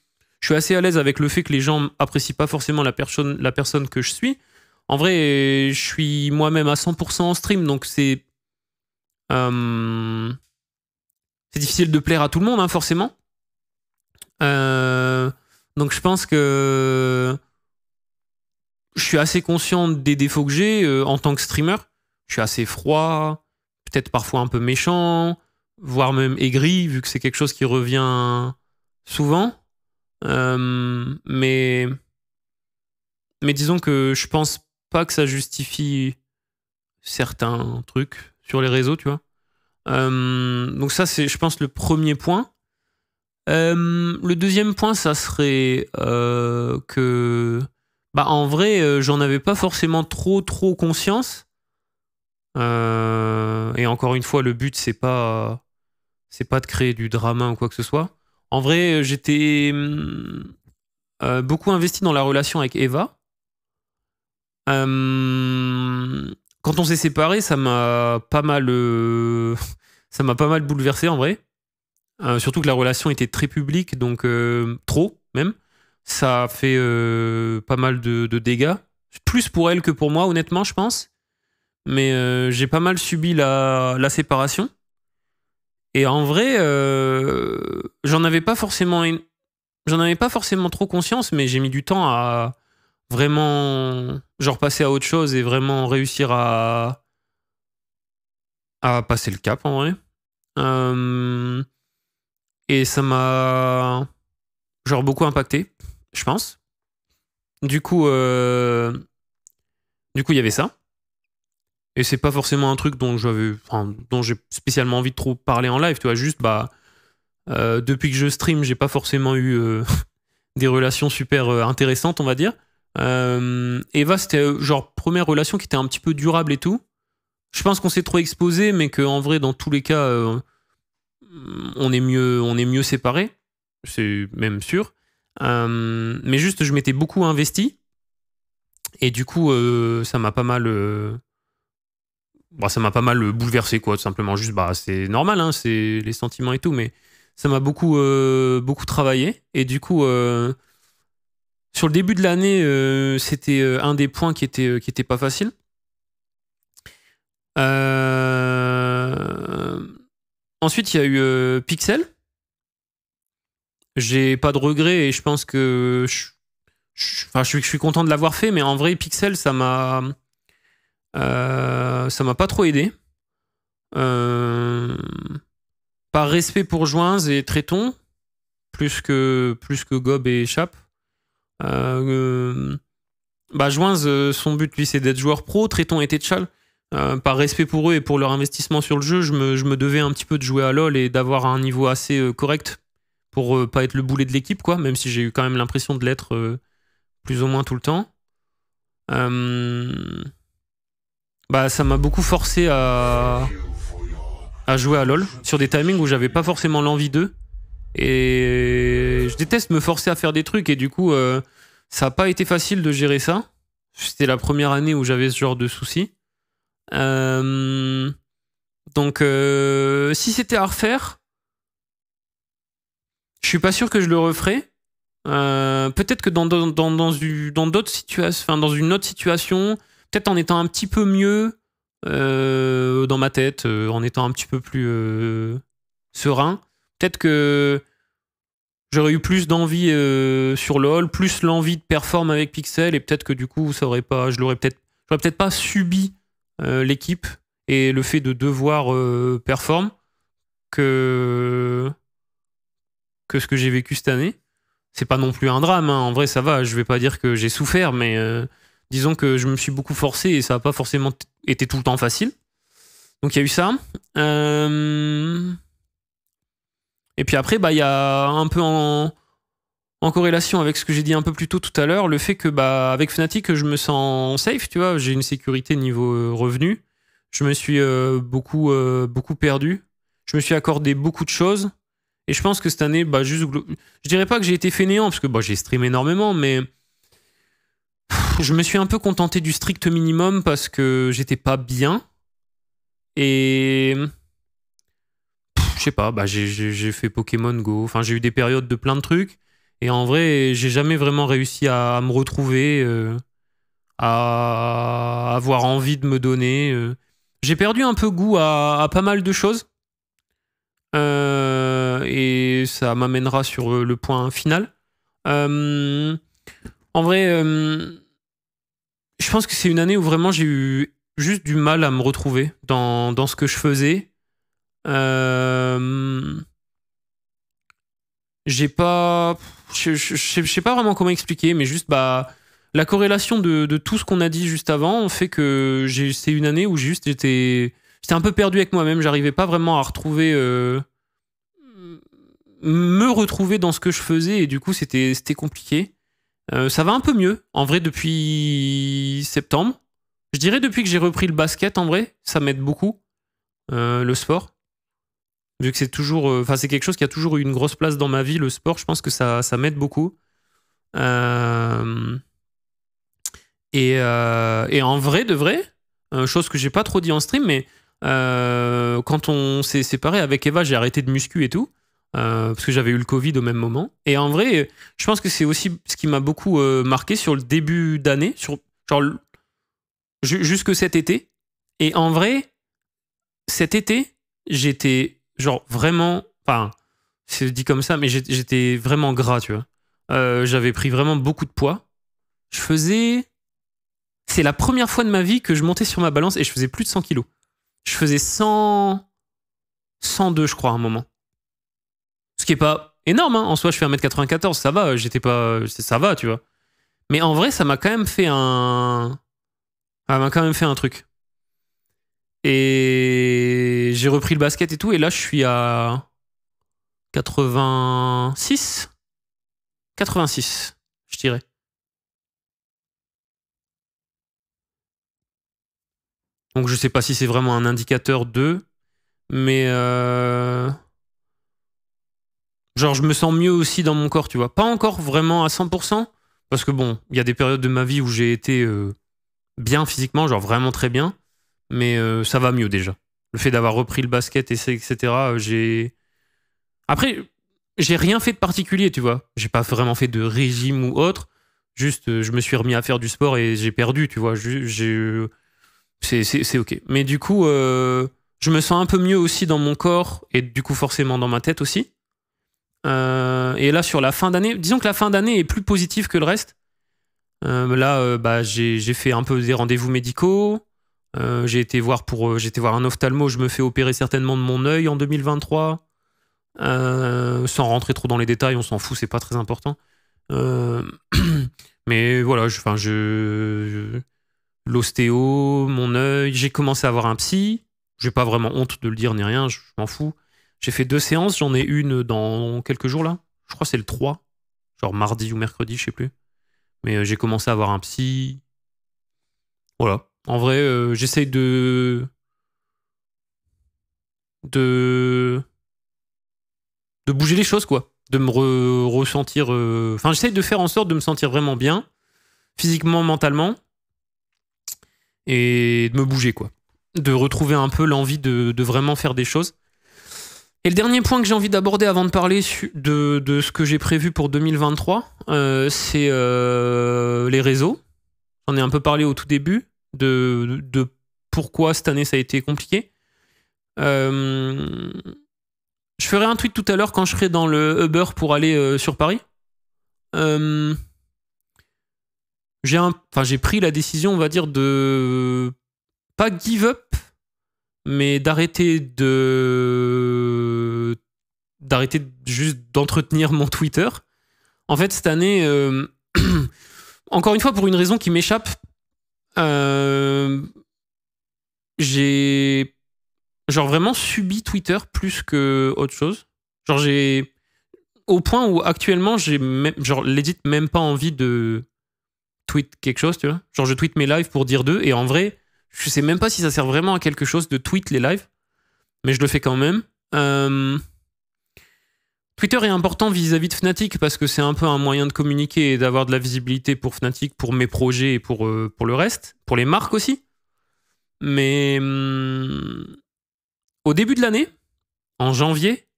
à l'aise avec le fait que les gens apprécient pas forcément la personne que je suis. En vrai, je suis moi-même à 100% en stream, donc c'est difficile de plaire à tout le monde, hein, forcément. Donc je pense que je suis assez conscient des défauts que j'ai en tant que streamer. Je suis assez froid, peut-être parfois un peu méchant, voire même aigri, vu que c'est quelque chose qui revient souvent. Mais disons que je pense pas que ça justifie certains trucs sur les réseaux, tu vois. Donc ça, c'est, je pense, le premier point. Le deuxième point, ça serait que, bah, en vrai, j'en avais pas forcément trop conscience. Et encore une fois, le but, c'est pas de créer du drama ou quoi que ce soit. En vrai, j'étais beaucoup investi dans la relation avec Eva. Quand on s'est séparés, ça m'a pas mal, ça m'a pas mal bouleversé en vrai. Surtout que la relation était très publique, donc trop même. Ça a fait pas mal de dégâts. Plus pour elle que pour moi, honnêtement, je pense. Mais j'ai pas mal subi la séparation. Et en vrai, j'en avais pas forcément trop conscience, mais j'ai mis du temps à vraiment genre passer à autre chose et vraiment réussir à passer le cap en vrai. Et ça m'a genre beaucoup impacté, je pense. Du coup, il y avait ça. Et c'est pas forcément un truc dont j'ai spécialement envie de trop parler en live, tu vois. Juste, bah, depuis que je stream, j'ai pas forcément eu des relations super intéressantes, on va dire. Eva, c'était genre première relation qui était un petit peu durable et tout. Je pense qu'on s'est trop exposé, mais qu'en vrai, dans tous les cas, on est mieux séparés, c'est même sûr. Mais juste, je m'étais beaucoup investi. Et du coup, ça m'a pas mal. Ça m'a pas mal bouleversé, quoi, tout simplement. Juste, c'est normal, hein, c'est les sentiments et tout, mais ça m'a beaucoup, beaucoup travaillé. Et du coup, sur le début de l'année, c'était un des points qui était pas facile. Ensuite, il y a eu Pixel. J'ai pas de regrets et je pense que je suis content de l'avoir fait, mais en vrai, Pixel, ça m'a pas trop aidé. Par respect pour Joins et Tréton, plus que Gob et Chap. Joins, son but, lui, c'est d'être joueur pro. Tréton était Tchal. Par respect pour eux et pour leur investissement sur le jeu, je me devais un petit peu de jouer à LoL et d'avoir un niveau assez correct pour pas être le boulet de l'équipe, quoi, même si j'ai eu quand même l'impression de l'être plus ou moins tout le temps. Ça m'a beaucoup forcé à jouer à LoL sur des timings où j'avais pas forcément l'envie d'eux. Et je déteste me forcer à faire des trucs et du coup, ça a pas été facile de gérer ça. C'était la première année où j'avais ce genre de soucis. Donc, si c'était à refaire, je suis pas sûr que je le referais. Peut-être que dans d'autres situations, enfin dans une autre situation, peut-être en étant un petit peu mieux dans ma tête, en étant un petit peu plus serein, peut-être que j'aurais eu plus d'envie sur LoL, plus l'envie de performer avec Pixel, et peut-être que du coup, j'aurais peut-être pas subi l'équipe et le fait de devoir performer que ce que j'ai vécu cette année. C'est pas non plus un drame, hein. En vrai, ça va. Je vais pas dire que j'ai souffert, mais disons que je me suis beaucoup forcé et ça a pas forcément été tout le temps facile. Donc il y a eu ça. Et puis après, il y a un peu en corrélation avec ce que j'ai dit un peu plus tôt tout à l'heure, le fait que avec Fnatic, je me sens safe, tu vois, j'ai une sécurité niveau revenu. Je me suis beaucoup perdu. Je me suis accordé beaucoup de choses. Et je pense que cette année, je dirais pas que j'ai été fainéant, parce que j'ai stream énormément, mais je me suis un peu contenté du strict minimum parce que j'étais pas bien. Et je sais pas, j'ai fait Pokémon Go. Enfin, j'ai eu des périodes de plein de trucs. Et en vrai, j'ai jamais vraiment réussi à me retrouver, à avoir envie de me donner. J'ai perdu un peu goût à pas mal de choses. Et ça m'amènera sur le point final. En vrai, je pense que c'est une année où vraiment j'ai eu juste du mal à me retrouver dans ce que je faisais. J'ai pas. Je sais pas vraiment comment expliquer, mais juste la corrélation de tout ce qu'on a dit juste avant fait que c'est une année où j'étais un peu perdu avec moi-même. J'arrivais pas vraiment à retrouver. Me retrouver dans ce que je faisais et du coup c'était compliqué. Ça va un peu mieux en vrai depuis septembre. Je dirais depuis que j'ai repris le basket en vrai, ça m'aide beaucoup le sport. Vu que c'est toujours, c'est quelque chose qui a toujours eu une grosse place dans ma vie, le sport, je pense que ça m'aide beaucoup. Et en vrai de vrai, chose que j'ai pas trop dit en stream, mais quand on s'est séparé avec Eva, j'ai arrêté de muscu et tout. Parce que j'avais eu le Covid au même moment. Et en vrai, je pense que c'est aussi ce qui m'a beaucoup marqué sur le début d'année, genre jusque cet été. Et en vrai, cet été, j'étais genre vraiment, enfin, c'est dit comme ça, mais j'étais vraiment gras, tu vois. J'avais pris vraiment beaucoup de poids. C'est la première fois de ma vie que je montais sur ma balance et je faisais plus de 100 kilos. Je faisais 102, je crois, à un moment. Ce qui est pas énorme, hein. En soi, je fais 1m94, ça va, ça va, tu vois. Mais en vrai, ça m'a quand même fait un truc. Et j'ai repris le basket et tout, et là, je suis à 86, je dirais. Donc je sais pas si c'est vraiment un indicateur de, mais Genre, je me sens mieux aussi dans mon corps, tu vois. Pas encore vraiment à 100%, parce que bon, il y a des périodes de ma vie où j'ai été bien physiquement, genre vraiment très bien, mais ça va mieux déjà. Le fait d'avoir repris le basket, etc., j'ai... Après, j'ai rien fait de particulier, tu vois. J'ai pas vraiment fait de régime ou autre. Juste, je me suis remis à faire du sport et j'ai perdu, tu vois. C'est ok. Mais du coup, je me sens un peu mieux aussi dans mon corps et du coup forcément dans ma tête aussi. Et là, sur la fin d'année, disons que la fin d'année est plus positive que le reste. Là, j'ai fait un peu des rendez-vous médicaux. J'ai été voir un ophtalmo. Je me fais opérer certainement de mon œil en 2023. Sans rentrer trop dans les détails, on s'en fout, c'est pas très important. Mais voilà, l'ostéo, mon œil, j'ai commencé à avoir un psy. J'ai pas vraiment honte de le dire ni rien, je m'en fous. J'ai fait 2 séances, j'en ai une dans quelques jours là. Je crois que c'est le 3, genre mardi ou mercredi, je sais plus. Mais j'ai commencé à avoir un psy. Voilà. En vrai, j'essaye de bouger les choses, quoi. De me ressentir... Enfin, j'essaye de faire en sorte de me sentir vraiment bien, physiquement, mentalement, et de me bouger, quoi. De retrouver un peu l'envie de vraiment faire des choses. Et le dernier point que j'ai envie d'aborder avant de parler de ce que j'ai prévu pour 2023, c'est les réseaux. J'en ai un peu parlé au tout début, de pourquoi cette année ça a été compliqué. Je ferai un tweet tout à l'heure quand je serai dans le Uber pour aller sur Paris. J'ai pris la décision, on va dire, de pas give up, mais d'arrêter juste d'entretenir mon Twitter. En fait, cette année, encore une fois, pour une raison qui m'échappe, j'ai genre vraiment subi Twitter plus que autre chose. Genre j'ai au point où actuellement j'ai genre legit même pas envie de tweet quelque chose, tu vois. Genre je tweet mes lives pour dire d'eux et en vrai, je sais même pas si ça sert vraiment à quelque chose de tweet les lives, mais je le fais quand même. Twitter est important vis-à-vis de Fnatic parce que c'est un peu un moyen de communiquer et d'avoir de la visibilité pour Fnatic, pour mes projets et pour le reste, pour les marques aussi. Mais au début de l'année, en janvier,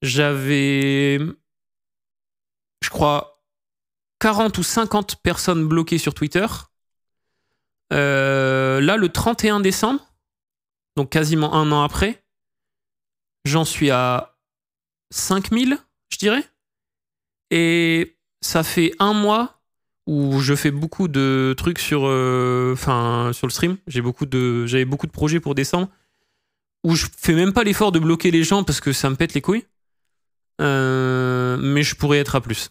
j'avais, je crois, 40 ou 50 personnes bloquées sur Twitter. Là, le 31 décembre, donc quasiment un an après, j'en suis à 5000, je dirais. Et ça fait un mois où je fais beaucoup de trucs sur le stream. J'avais beaucoup de projets pour décembre où je fais même pas l'effort de bloquer les gens parce que ça me pète les couilles. Mais je pourrais être à plus.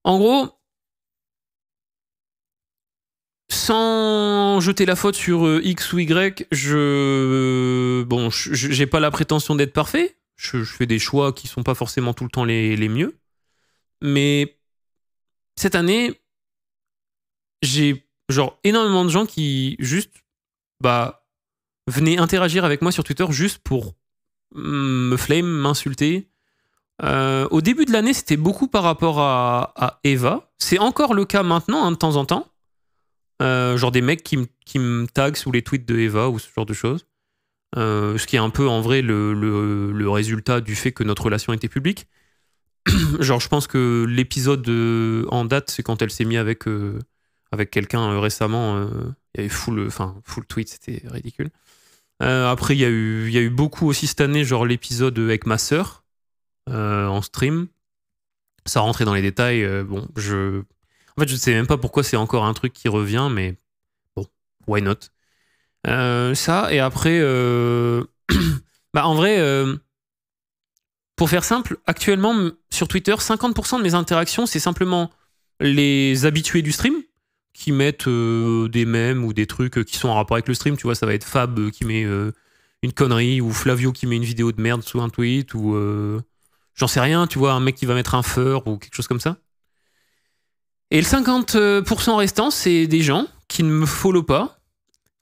En gros, sans jeter la faute sur X ou Y, j'ai pas la prétention d'être parfait. Je fais des choix qui sont pas forcément tout le temps les mieux. Mais cette année, j'ai genre énormément de gens qui juste venaient interagir avec moi sur Twitter juste pour me flame, m'insulter. Au début de l'année, c'était beaucoup par rapport à Eva. C'est encore le cas maintenant, hein, de temps en temps. Genre des mecs qui me taguent sous les tweets de Eva ou ce genre de choses. Ce qui est un peu en vrai le résultat du fait que notre relation était publique. Genre, je pense que l'épisode en date, c'est quand elle s'est mise avec quelqu'un récemment. Il y avait full tweet, c'était ridicule. Après, il y a eu beaucoup aussi cette année, genre l'épisode avec ma sœur en stream. Ça rentrait dans les détails. En fait, je sais même pas pourquoi c'est encore un truc qui revient, mais bon, why not? Ça, et après, en vrai, pour faire simple, actuellement, sur Twitter, 50% de mes interactions, c'est simplement les habitués du stream qui mettent des mèmes ou des trucs qui sont en rapport avec le stream. Tu vois, ça va être Fab qui met une connerie ou Flavio qui met une vidéo de merde sous un tweet ou j'en sais rien, tu vois, un mec qui va mettre un fur ou quelque chose comme ça. Et le 50% restant, c'est des gens qui ne me follow pas,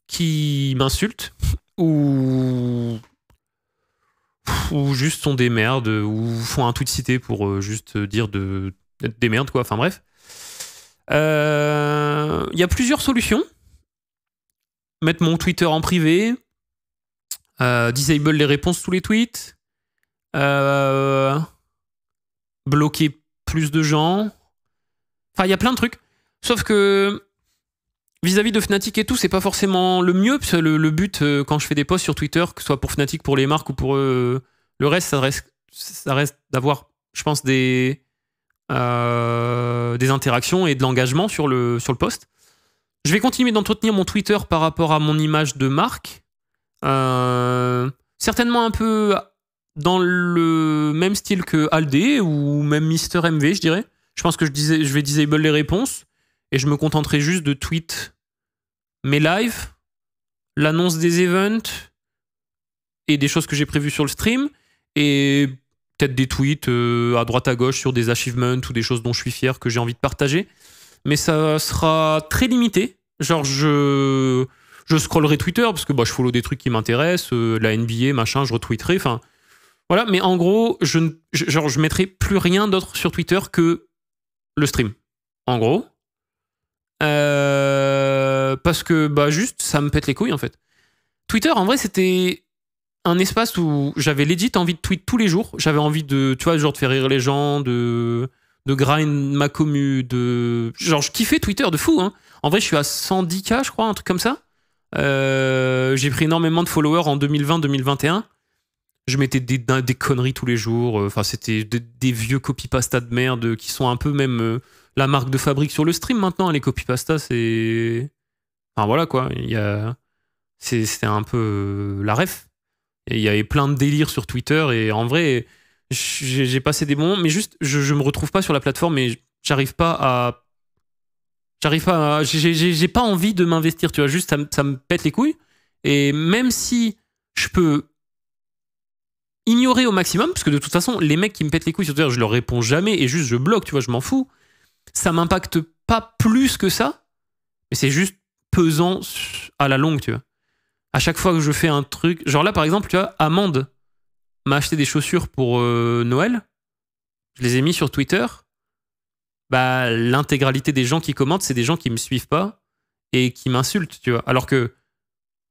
qui m'insultent ou ou juste sont des merdes, ou font un tweet cité pour juste dire d'être des merdes, quoi. Enfin bref. Il y a plusieurs solutions. Mettre mon Twitter en privé, disable les réponses sous les tweets, bloquer plus de gens. Enfin, il y a plein de trucs. Sauf que vis-à-vis de Fnatic et tout, c'est pas forcément le mieux. Parce que le but, quand je fais des posts sur Twitter, que ce soit pour Fnatic, pour les marques ou pour le reste, ça reste d'avoir, je pense, des interactions et de l'engagement sur le post. Je vais continuer d'entretenir mon Twitter par rapport à mon image de marque. Certainement un peu dans le même style que Aldé ou même Mister MV, je dirais. Je pense que je vais disable les réponses et je me contenterai juste de tweet mes lives, l'annonce des events et des choses que j'ai prévues sur le stream et peut-être des tweets à droite à gauche sur des achievements ou des choses dont je suis fier que j'ai envie de partager. Mais ça sera très limité. Genre, je scrollerai Twitter parce que je follow des trucs qui m'intéressent, la NBA, machin, je retweeterai. Enfin, voilà. Mais en gros, je mettrai plus rien d'autre sur Twitter que le stream. En gros. Parce que, juste, ça me pète les couilles, en fait. Twitter, en vrai, c'était un espace où j'avais legit envie de tweet tous les jours. J'avais envie de, tu vois, genre de faire rire les gens, de grind ma commu, genre je kiffais Twitter de fou, hein. En vrai, je suis à 110K, je crois, un truc comme ça. J'ai pris énormément de followers en 2020-2021. Je mettais des conneries tous les jours. Enfin, c'était des vieux copypasta de merde qui sont un peu même la marque de fabrique sur le stream maintenant. Les copypasta, c'est... Enfin, voilà, quoi. C'était un peu la ref. Et il y avait plein de délires sur Twitter. Et en vrai, j'ai passé des bons moments. Mais juste, je me retrouve pas sur la plateforme et j'arrive pas à... J'ai pas envie de m'investir, tu vois. Juste, ça me pète les couilles. Et même si je peux ignorer au maximum, parce que de toute façon, les mecs qui me pètent les couilles sur Twitter, je leur réponds jamais et juste je bloque, tu vois, je m'en fous. Ça m'impacte pas plus que ça, mais c'est juste pesant à la longue, tu vois. À chaque fois que je fais un truc, genre là par exemple, tu vois, Amande m'a acheté des chaussures pour Noël, je les ai mis sur Twitter. L'intégralité des gens qui commentent, c'est des gens qui me suivent pas et qui m'insultent, tu vois. Alors que,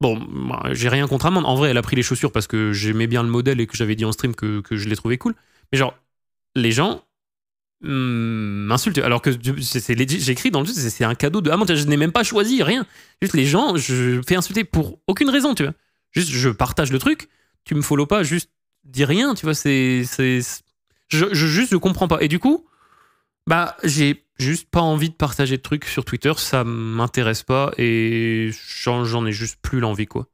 bon, j'ai rien contre Amande. En vrai, elle a pris les chaussures parce que j'aimais bien le modèle et que j'avais dit en stream que je les trouvais cool. Mais genre, les gens m'insultent. Alors que j'écris dans le truc, c'est un cadeau de Amande. Je n'ai même pas choisi, rien. Juste les gens, je fais insulter pour aucune raison, tu vois. Juste, je partage le truc, tu me follow pas, juste dis rien, tu vois. Je comprends pas. Et du coup, j'ai juste pas envie de partager de trucs sur Twitter, ça m'intéresse pas et j'en ai juste plus l'envie, quoi.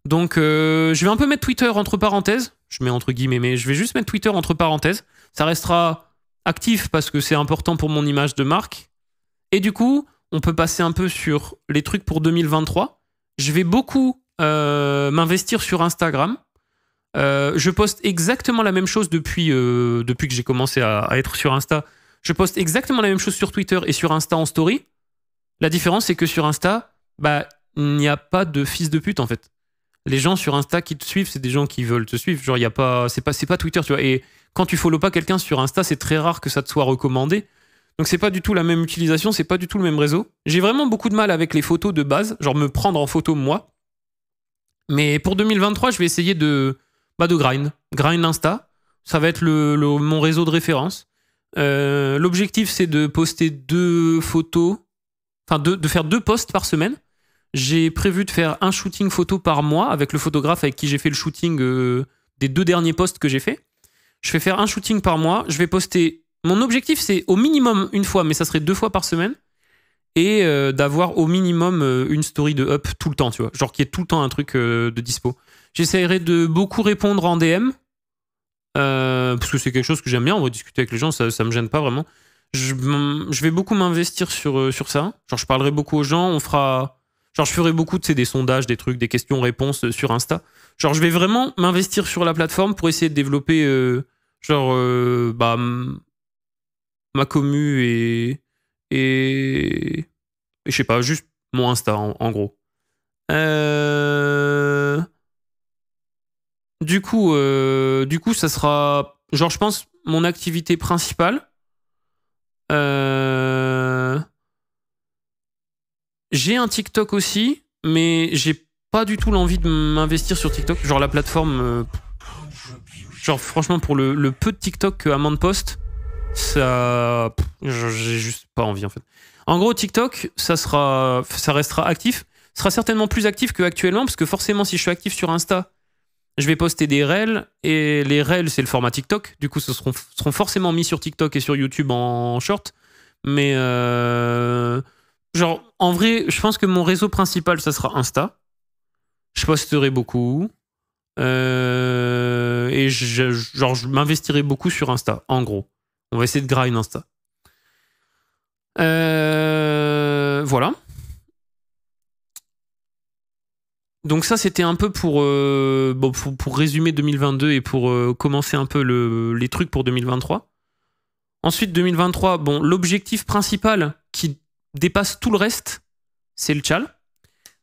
Donc, je vais un peu mettre Twitter entre parenthèses. Je mets entre guillemets, mais je vais juste mettre Twitter entre parenthèses. Ça restera actif parce que c'est important pour mon image de marque. Et du coup, on peut passer un peu sur les trucs pour 2023. Je vais beaucoup m'investir sur Instagram. Je poste exactement la même chose depuis que j'ai commencé à être sur Insta. Je poste exactement la même chose sur Twitter et sur Insta en story. La différence, c'est que sur Insta, il n'y a pas de fils de pute, en fait. Les gens sur Insta qui te suivent, c'est des gens qui veulent te suivre. Genre, c'est pas Twitter, tu vois. Et quand tu follow pas quelqu'un sur Insta, c'est très rare que ça te soit recommandé. Donc, c'est pas du tout la même utilisation, c'est pas du tout le même réseau. J'ai vraiment beaucoup de mal avec les photos de base, genre me prendre en photo moi. Mais pour 2023, je vais essayer de grind. Grind Insta. Ça va être mon réseau de référence. L'objectif, c'est de poster 2 photos, enfin de faire 2 posts par semaine. J'ai prévu de faire un shooting photo par mois avec le photographe avec qui j'ai fait le shooting des 2 derniers posts que j'ai fait. Je vais faire un shooting par mois. Je vais poster. Mon objectif, c'est au minimum une fois, mais ça serait 2 fois par semaine. Et d'avoir au minimum une story de up tout le temps, tu vois. Genre qu'il y ait tout le temps un truc de dispo. J'essaierai de beaucoup répondre en DM. Parce que c'est quelque chose que j'aime bien, on va discuter avec les gens, ça me gêne pas vraiment. Je vais beaucoup m'investir sur ça. Genre, je parlerai beaucoup aux gens, je ferai beaucoup des sondages, des trucs, des questions-réponses sur Insta. Genre, je vais vraiment m'investir sur la plateforme pour essayer de développer, ma commu et je sais pas, juste mon Insta, en gros. Ça sera, genre, je pense, mon activité principale. J'ai un TikTok aussi, mais j'ai pas du tout l'envie de m'investir sur TikTok. Genre, la plateforme... genre, franchement, pour le peu de TikTok que Amand poste, ça... j'ai juste pas envie, en fait. En gros, TikTok, ça restera actif. Ça sera certainement plus actif qu'actuellement, parce que forcément, si je suis actif sur Insta, je vais poster des Reels, et les Reels, c'est le format TikTok. Du coup, ce seront forcément mis sur TikTok et sur YouTube en short. Mais, genre, en vrai, je pense que mon réseau principal, ça sera Insta. Je posterai beaucoup. Et je m'investirai beaucoup sur Insta, en gros. On va essayer de grind Insta. Voilà. Donc ça, c'était un peu pour résumer 2022 et pour commencer un peu les trucs pour 2023. Ensuite, 2023, bon, l'objectif principal qui dépasse tout le reste, c'est le tchal.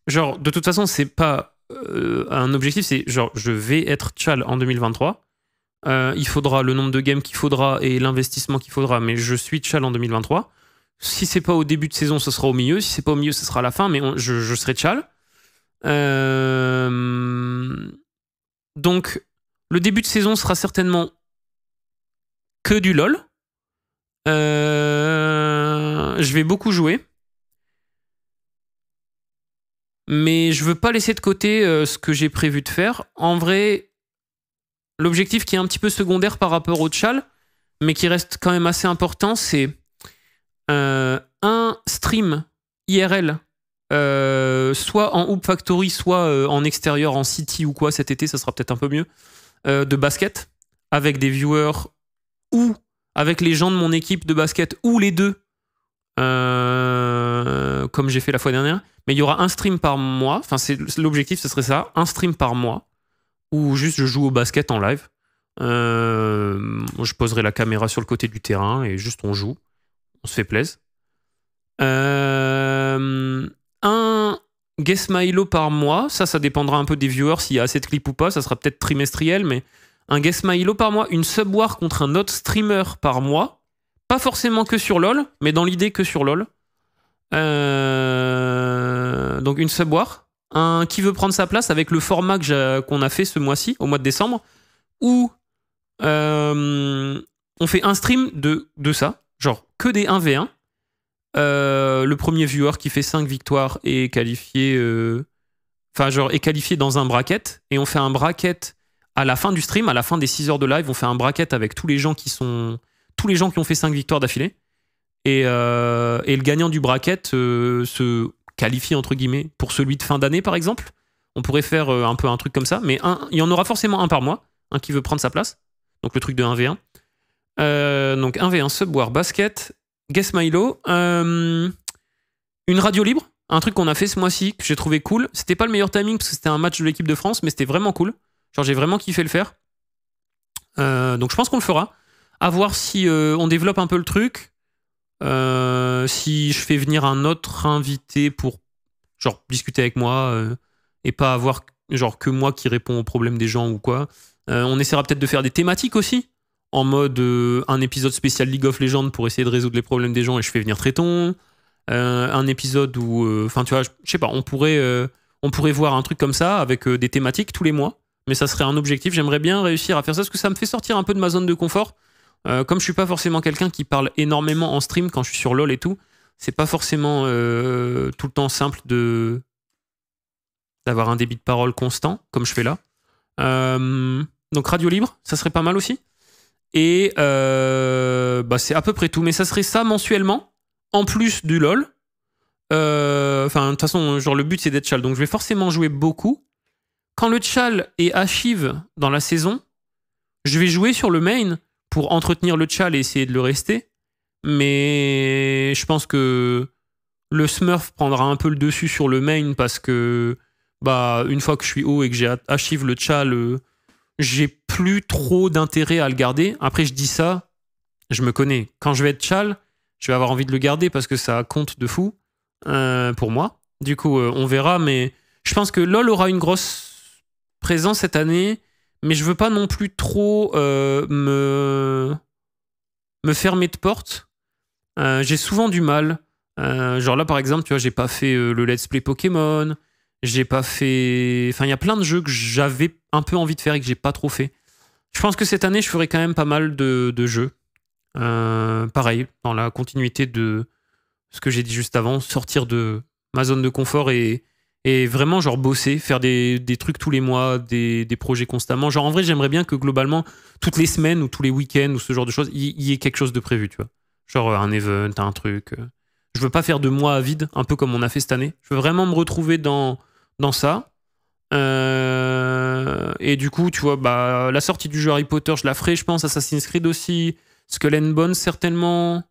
Genre, de toute façon, c'est pas un objectif, c'est genre, je vais être tchal en 2023. Il faudra le nombre de games qu'il faudra et l'investissement qu'il faudra, mais je suis tchal en 2023. Si c'est pas au début de saison, ce sera au milieu. Si c'est pas au milieu, ce sera à la fin, mais je serai tchal. Donc, le début de saison sera certainement que du LoL. Je vais beaucoup jouer. Mais je veux pas laisser de côté ce que j'ai prévu de faire. En vrai, l'objectif qui est un petit peu secondaire par rapport au tchal, mais qui reste quand même assez important, c'est un stream IRL, soit en Hoop Factory, soit en extérieur, en city ou quoi, cet été, ça sera peut-être un peu mieux, de basket, avec des viewers ou avec les gens de mon équipe de basket, ou les deux, comme j'ai fait la fois dernière. Mais il y aura un stream par mois. Enfin, l'objectif, ce serait ça. Un stream par mois. Où juste je joue au basket en live. Je poserai la caméra sur le côté du terrain et juste on joue. On se fait plaisir. Un Guess Milo par mois. Ça dépendra un peu des viewers s'il y a assez de clips ou pas. Ça sera peut-être trimestriel, mais un Guess Milo par mois. Une Subwar contre un autre streamer par mois. Pas forcément que sur LoL, mais dans l'idée que sur LoL. Donc une Subwar, un qui veut prendre sa place avec le format qu'on a fait ce mois-ci, au mois de décembre, où on fait un stream de ça, genre que des 1v1. Le premier viewer qui fait 5 victoires est qualifié, est qualifié dans un bracket, et on fait un bracket à la fin du stream, à la fin des 6 heures de live, on fait un bracket avec tous les gens qui ont fait 5 victoires d'affilée. Et le gagnant du bracket se qualifie, entre guillemets, pour celui de fin d'année, par exemple. On pourrait faire un peu un truc comme ça, mais il y en aura forcément un par mois, un qui veut prendre sa place. Donc le truc de 1v1. Donc 1v1, Subwar, basket, Guess Milo. Une radio libre, un truc qu'on a fait ce mois-ci, que j'ai trouvé cool. C'était pas le meilleur timing, parce que c'était un match de l'équipe de France, mais c'était vraiment cool. Genre j'ai vraiment kiffé le faire. Donc je pense qu'on le fera. À voir si on développe un peu le truc. Si je fais venir un autre invité pour genre discuter avec moi et pas avoir genre que moi qui réponds aux problèmes des gens ou quoi. On essaiera peut-être de faire des thématiques aussi, en mode un épisode spécial League of Legends pour essayer de résoudre les problèmes des gens et je fais venir Tréton. Un épisode où enfin tu vois, je sais pas, on pourrait voir un truc comme ça avec des thématiques tous les mois, mais ça serait un objectif. J'aimerais bien réussir à faire ça parce que ça me fait sortir un peu de ma zone de confort. Comme je suis pas forcément quelqu'un qui parle énormément en stream quand je suis sur LoL et tout, c'est pas forcément tout le temps simple d'avoir un débit de parole constant, comme je fais là. Donc radio libre, ça serait pas mal aussi. Et c'est à peu près tout. Mais ça serait ça mensuellement, en plus du LoL. Enfin, de toute façon, genre le but c'est d'être chal. Donc je vais forcément jouer beaucoup. Quand le chal est achieve dans la saison, je vais jouer sur le main pour entretenir le tchal et essayer de le rester. Mais je pense que le Smurf prendra un peu le dessus sur le main parce que une fois que je suis haut et que j'ai achieve le tchal, j'ai plus trop d'intérêt à le garder. Après, je dis ça, je me connais. Quand je vais être tchal, je vais avoir envie de le garder parce que ça compte de fou pour moi. Du coup, on verra. Mais je pense que LoL aura une grosse présence cette année. mais je veux pas non plus trop me fermer de porte. J'ai souvent du mal. Genre là, par exemple, tu vois, j'ai pas fait le Let's Play Pokémon. J'ai pas fait... Enfin, il y a plein de jeux que j'avais un peu envie de faire et que j'ai pas trop fait. Je pense que cette année, je ferai quand même pas mal de jeux. Pareil, dans la continuité de ce que j'ai dit juste avant, sortir de ma zone de confort et vraiment genre bosser, faire des trucs tous les mois, des projets constamment. Genre en vrai, j'aimerais bien que globalement, toutes les semaines ou tous les week-ends ou ce genre de choses, il y ait quelque chose de prévu, tu vois. Genre un event, un truc. Je veux pas faire de mois à vide, un peu comme on a fait cette année. Je veux vraiment me retrouver dans ça. Et du coup, tu vois, bah, la sortie du jeu Harry Potter, je la ferai, je pense. Assassin's Creed aussi. Skull and Bones, certainement.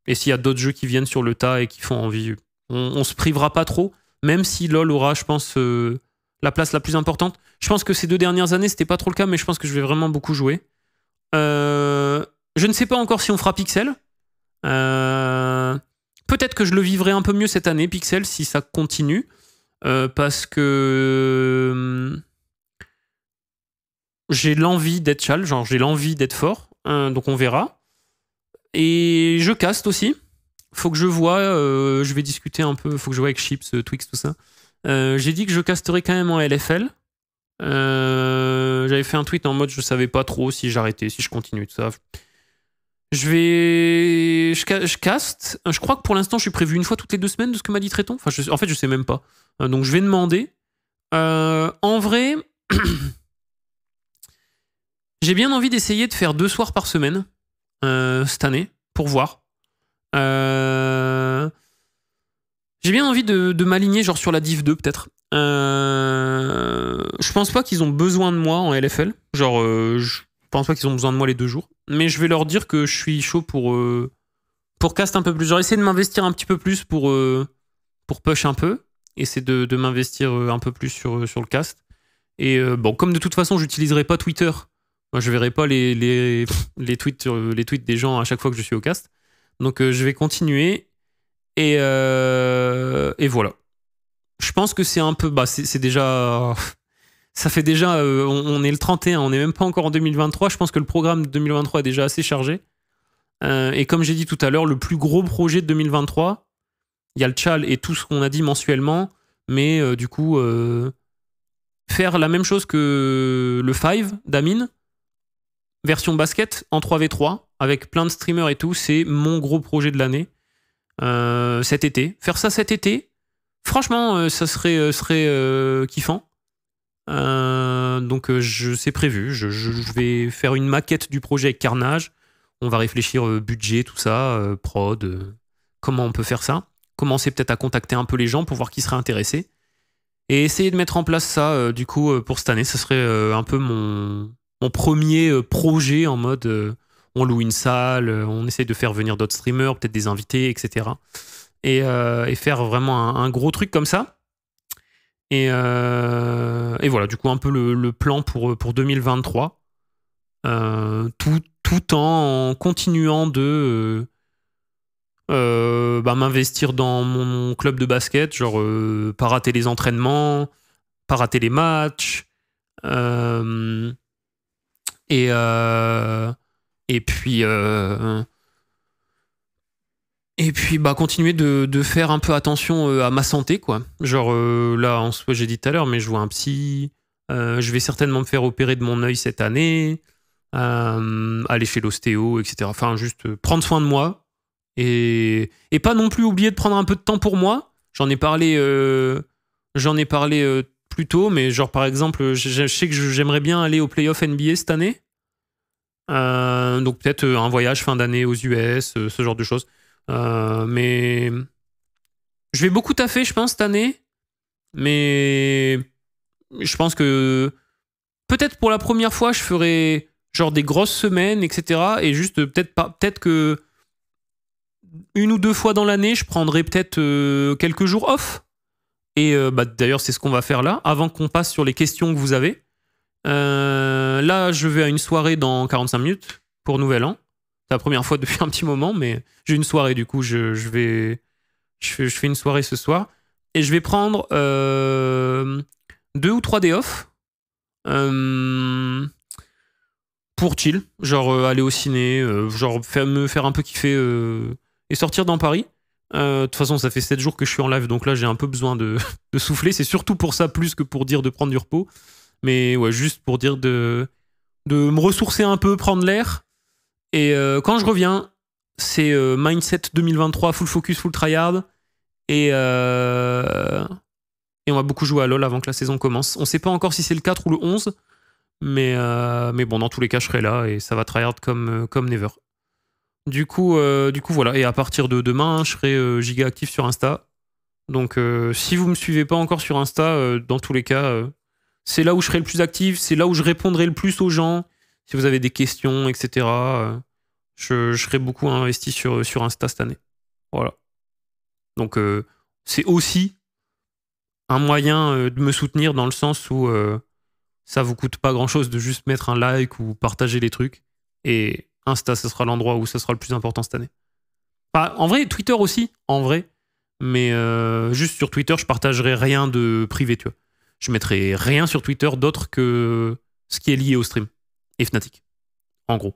Et s'il y a d'autres jeux qui viennent sur le tas et qui font envie, on se privera pas trop. Même si LoL aura, je pense, la place la plus importante. Je pense que ces 2 dernières années, c'était pas trop le cas, mais je pense que je vais vraiment beaucoup jouer. Je ne sais pas encore si on fera Pixel. Peut-être que je le vivrai un peu mieux cette année, Pixel, si ça continue. Parce que j'ai l'envie d'être chal, genre j'ai l'envie d'être fort. Donc on verra. Et je caste aussi. Faut que je vois, je vais discuter un peu, faut que je vois avec Chips, Twix, tout ça. J'ai dit que je casterais quand même en LFL. J'avais fait un tweet en mode je savais pas trop si j'arrêtais, si je continue, tout ça. Je caste. Je crois que pour l'instant, je suis prévu une fois toutes les 2 semaines de ce que m'a dit Tréton. Enfin, en fait, je sais même pas. Donc, je vais demander. En vrai, j'ai bien envie d'essayer de faire 2 soirs par semaine cette année pour voir. J'ai bien envie de m'aligner genre sur la Div 2 peut-être. Je pense pas qu'ils ont besoin de moi en LFL. Genre, je pense pas qu'ils ont besoin de moi les 2 jours. Mais je vais leur dire que je suis chaud pour cast un peu plus. J'aurais essayé de m'investir un petit peu plus pour push un peu. Essayer de m'investir un peu plus sur le cast. Et bon, comme de toute façon, j'utiliserai pas Twitter. Moi, je verrai pas les tweets, les tweets des gens à chaque fois que je suis au cast. Donc, je vais continuer. Et voilà. Je pense que c'est un peu... Bah, c'est déjà... Ça fait déjà... on est le 31, on n'est même pas encore en 2023. Je pense que le programme de 2023 est déjà assez chargé. Et comme j'ai dit tout à l'heure, le plus gros projet de 2023, il y a le Tchal et tout ce qu'on a dit mensuellement, mais du coup, faire la même chose que le 5 d'Amine, version basket en 3v3, avec plein de streamers et tout, c'est mon gros projet de l'année. Cet été. Faire ça cet été, franchement, ça serait kiffant. Donc, c'est prévu. Je vais faire une maquette du projet avec Carnage. On va réfléchir budget, tout ça, prod, comment on peut faire ça. Commencer peut-être à contacter un peu les gens pour voir qui serait intéressé. Et essayer de mettre en place ça, du coup, pour cette année. Ce serait un peu mon premier projet en mode on loue une salle, on essaye de faire venir d'autres streamers, peut-être des invités, etc. Et faire vraiment un gros truc comme ça. Et voilà, du coup, un peu le plan pour 2023. Tout en continuant de m'investir dans mon club de basket, genre pas rater les entraînements, pas rater les matchs, et puis bah continuer de faire un peu attention à ma santé, quoi. Genre là, en soi, j'ai dit tout à l'heure, mais je vois un psy. Je vais certainement me faire opérer de mon œil cette année. Aller chez l'ostéo, etc. Enfin, juste prendre soin de moi. Et pas non plus oublier de prendre un peu de temps pour moi. J'en ai parlé plus tôt, mais genre par exemple, je sais que j'aimerais bien aller au playoff NBA cette année. Donc peut-être un voyage fin d'année aux US, ce genre de choses. Mais je vais beaucoup taffer, je pense, cette année. Mais je pense que peut-être pour la première fois, je ferai genre des grosses semaines, etc. Et juste peut-être que 1 ou 2 fois dans l'année, je prendrai peut-être quelques jours off. Et d'ailleurs, c'est ce qu'on va faire là, avant qu'on passe sur les questions que vous avez. Là, je vais à une soirée dans 45 minutes pour Nouvel An. C'est la première fois depuis un petit moment, mais j'ai une soirée, du coup, je fais une soirée ce soir. Et je vais prendre 2 ou 3 day off. pour chill, genre aller au ciné, genre me faire un peu kiffer et sortir dans Paris. De toute façon, ça fait 7 jours que je suis en live, donc là, j'ai un peu besoin de souffler. C'est surtout pour ça, plus que pour dire de prendre du repos. Mais ouais, juste pour dire de me ressourcer un peu, prendre l'air. Et quand je reviens, c'est Mindset 2023, full focus, full tryhard. Et on va beaucoup jouer à LoL avant que la saison commence. On sait pas encore si c'est le 4 ou le 11. Mais bon, dans tous les cas, je serai là et ça va tryhard comme never. Du coup, voilà. Et à partir de demain, je serai giga actif sur Insta. Donc, si vous me suivez pas encore sur Insta, dans tous les cas, c'est là où je serai le plus actif. C'est là où je répondrai le plus aux gens. Si vous avez des questions, etc., je serai beaucoup investi sur Insta cette année. Voilà. Donc, c'est aussi un moyen de me soutenir dans le sens où ça vous coûte pas grand chose de juste mettre un like ou partager les trucs. Et Insta, ce sera l'endroit où ce sera le plus important cette année. Enfin, en vrai, Twitter aussi, en vrai. Mais juste sur Twitter, je partagerai rien de privé, tu vois. Je mettrai rien sur Twitter d'autre que ce qui est lié au stream. Et Fnatic. En gros.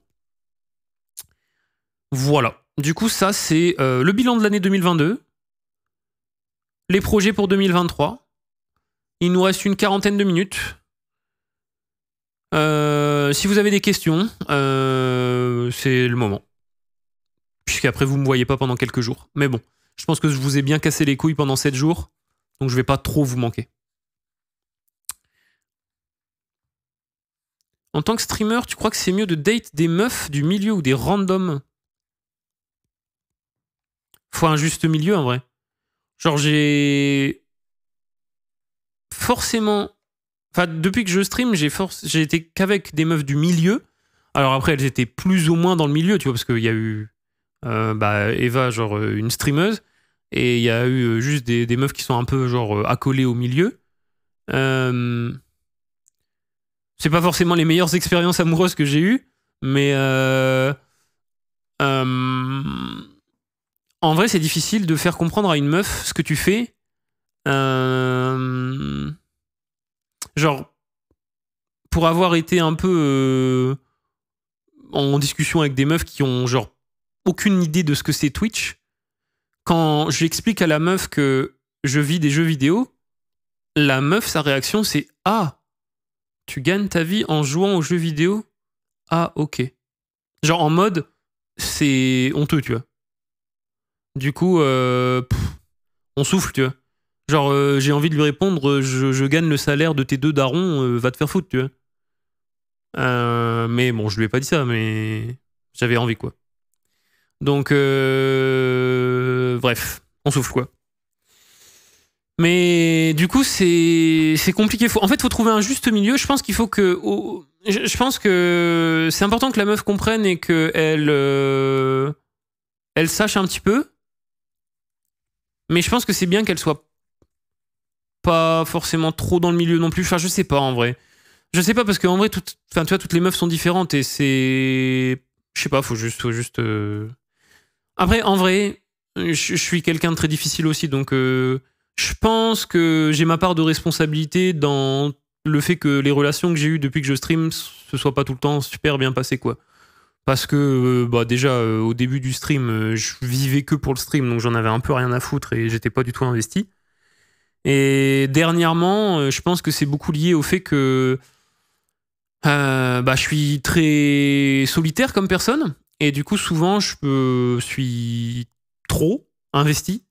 Voilà. Du coup, ça, c'est le bilan de l'année 2022. Les projets pour 2023. Il nous reste une quarantaine de minutes. Si vous avez des questions, c'est le moment. Puisqu'après, vous ne me voyez pas pendant quelques jours. Mais bon, je pense que je vous ai bien cassé les couilles pendant 7 jours. Donc je vais pas trop vous manquer. En tant que streamer, tu crois que c'est mieux de date des meufs du milieu ou des randoms? Faut un juste milieu, en vrai. Genre, j'ai... forcément... Enfin, depuis que je stream, j'ai été qu'avec des meufs du milieu. Alors après, elles étaient plus ou moins dans le milieu, tu vois, parce qu'il y a eu Eva, genre une streameuse, et il y a eu juste des meufs qui sont un peu genre accolées au milieu. C'est pas forcément les meilleures expériences amoureuses que j'ai eues, mais en vrai, c'est difficile de faire comprendre à une meuf ce que tu fais. Genre, pour avoir été un peu en discussion avec des meufs qui ont genre aucune idée de ce que c'est Twitch, quand j'explique à la meuf que je vis des jeux vidéo, la meuf, sa réaction, c'est « Ah, tu gagnes ta vie en jouant aux jeux vidéo? Ah, ok. » Genre en mode, c'est honteux, tu vois. Du coup, on souffle, tu vois. Genre, j'ai envie de lui répondre, je gagne le salaire de tes 2 darons, va te faire foutre, tu vois. Mais bon, je lui ai pas dit ça, mais j'avais envie, quoi. Donc, bref, on souffle, quoi. Mais du coup, c'est compliqué. En fait, il faut trouver un juste milieu. Je pense qu'il faut que... je pense que c'est important que la meuf comprenne et qu'elle elle sache un petit peu. Mais je pense que c'est bien qu'elle soit pas forcément trop dans le milieu non plus. Enfin, je sais pas, en vrai. Je sais pas, parce qu'en vrai, tu vois, toutes les meufs sont différentes et c'est... Je sais pas, faut juste... Après, en vrai, je suis quelqu'un de très difficile aussi, donc je pense que j'ai ma part de responsabilité dans le fait que les relations que j'ai eues depuis que je stream se soient pas tout le temps super bien passées, quoi. Parce que bah déjà, au début du stream, je vivais que pour le stream, donc j'en avais un peu rien à foutre et j'étais pas du tout investi. Et dernièrement, je pense que c'est beaucoup lié au fait que bah, je suis très solitaire comme personne. Et du coup, souvent, je suis trop investi.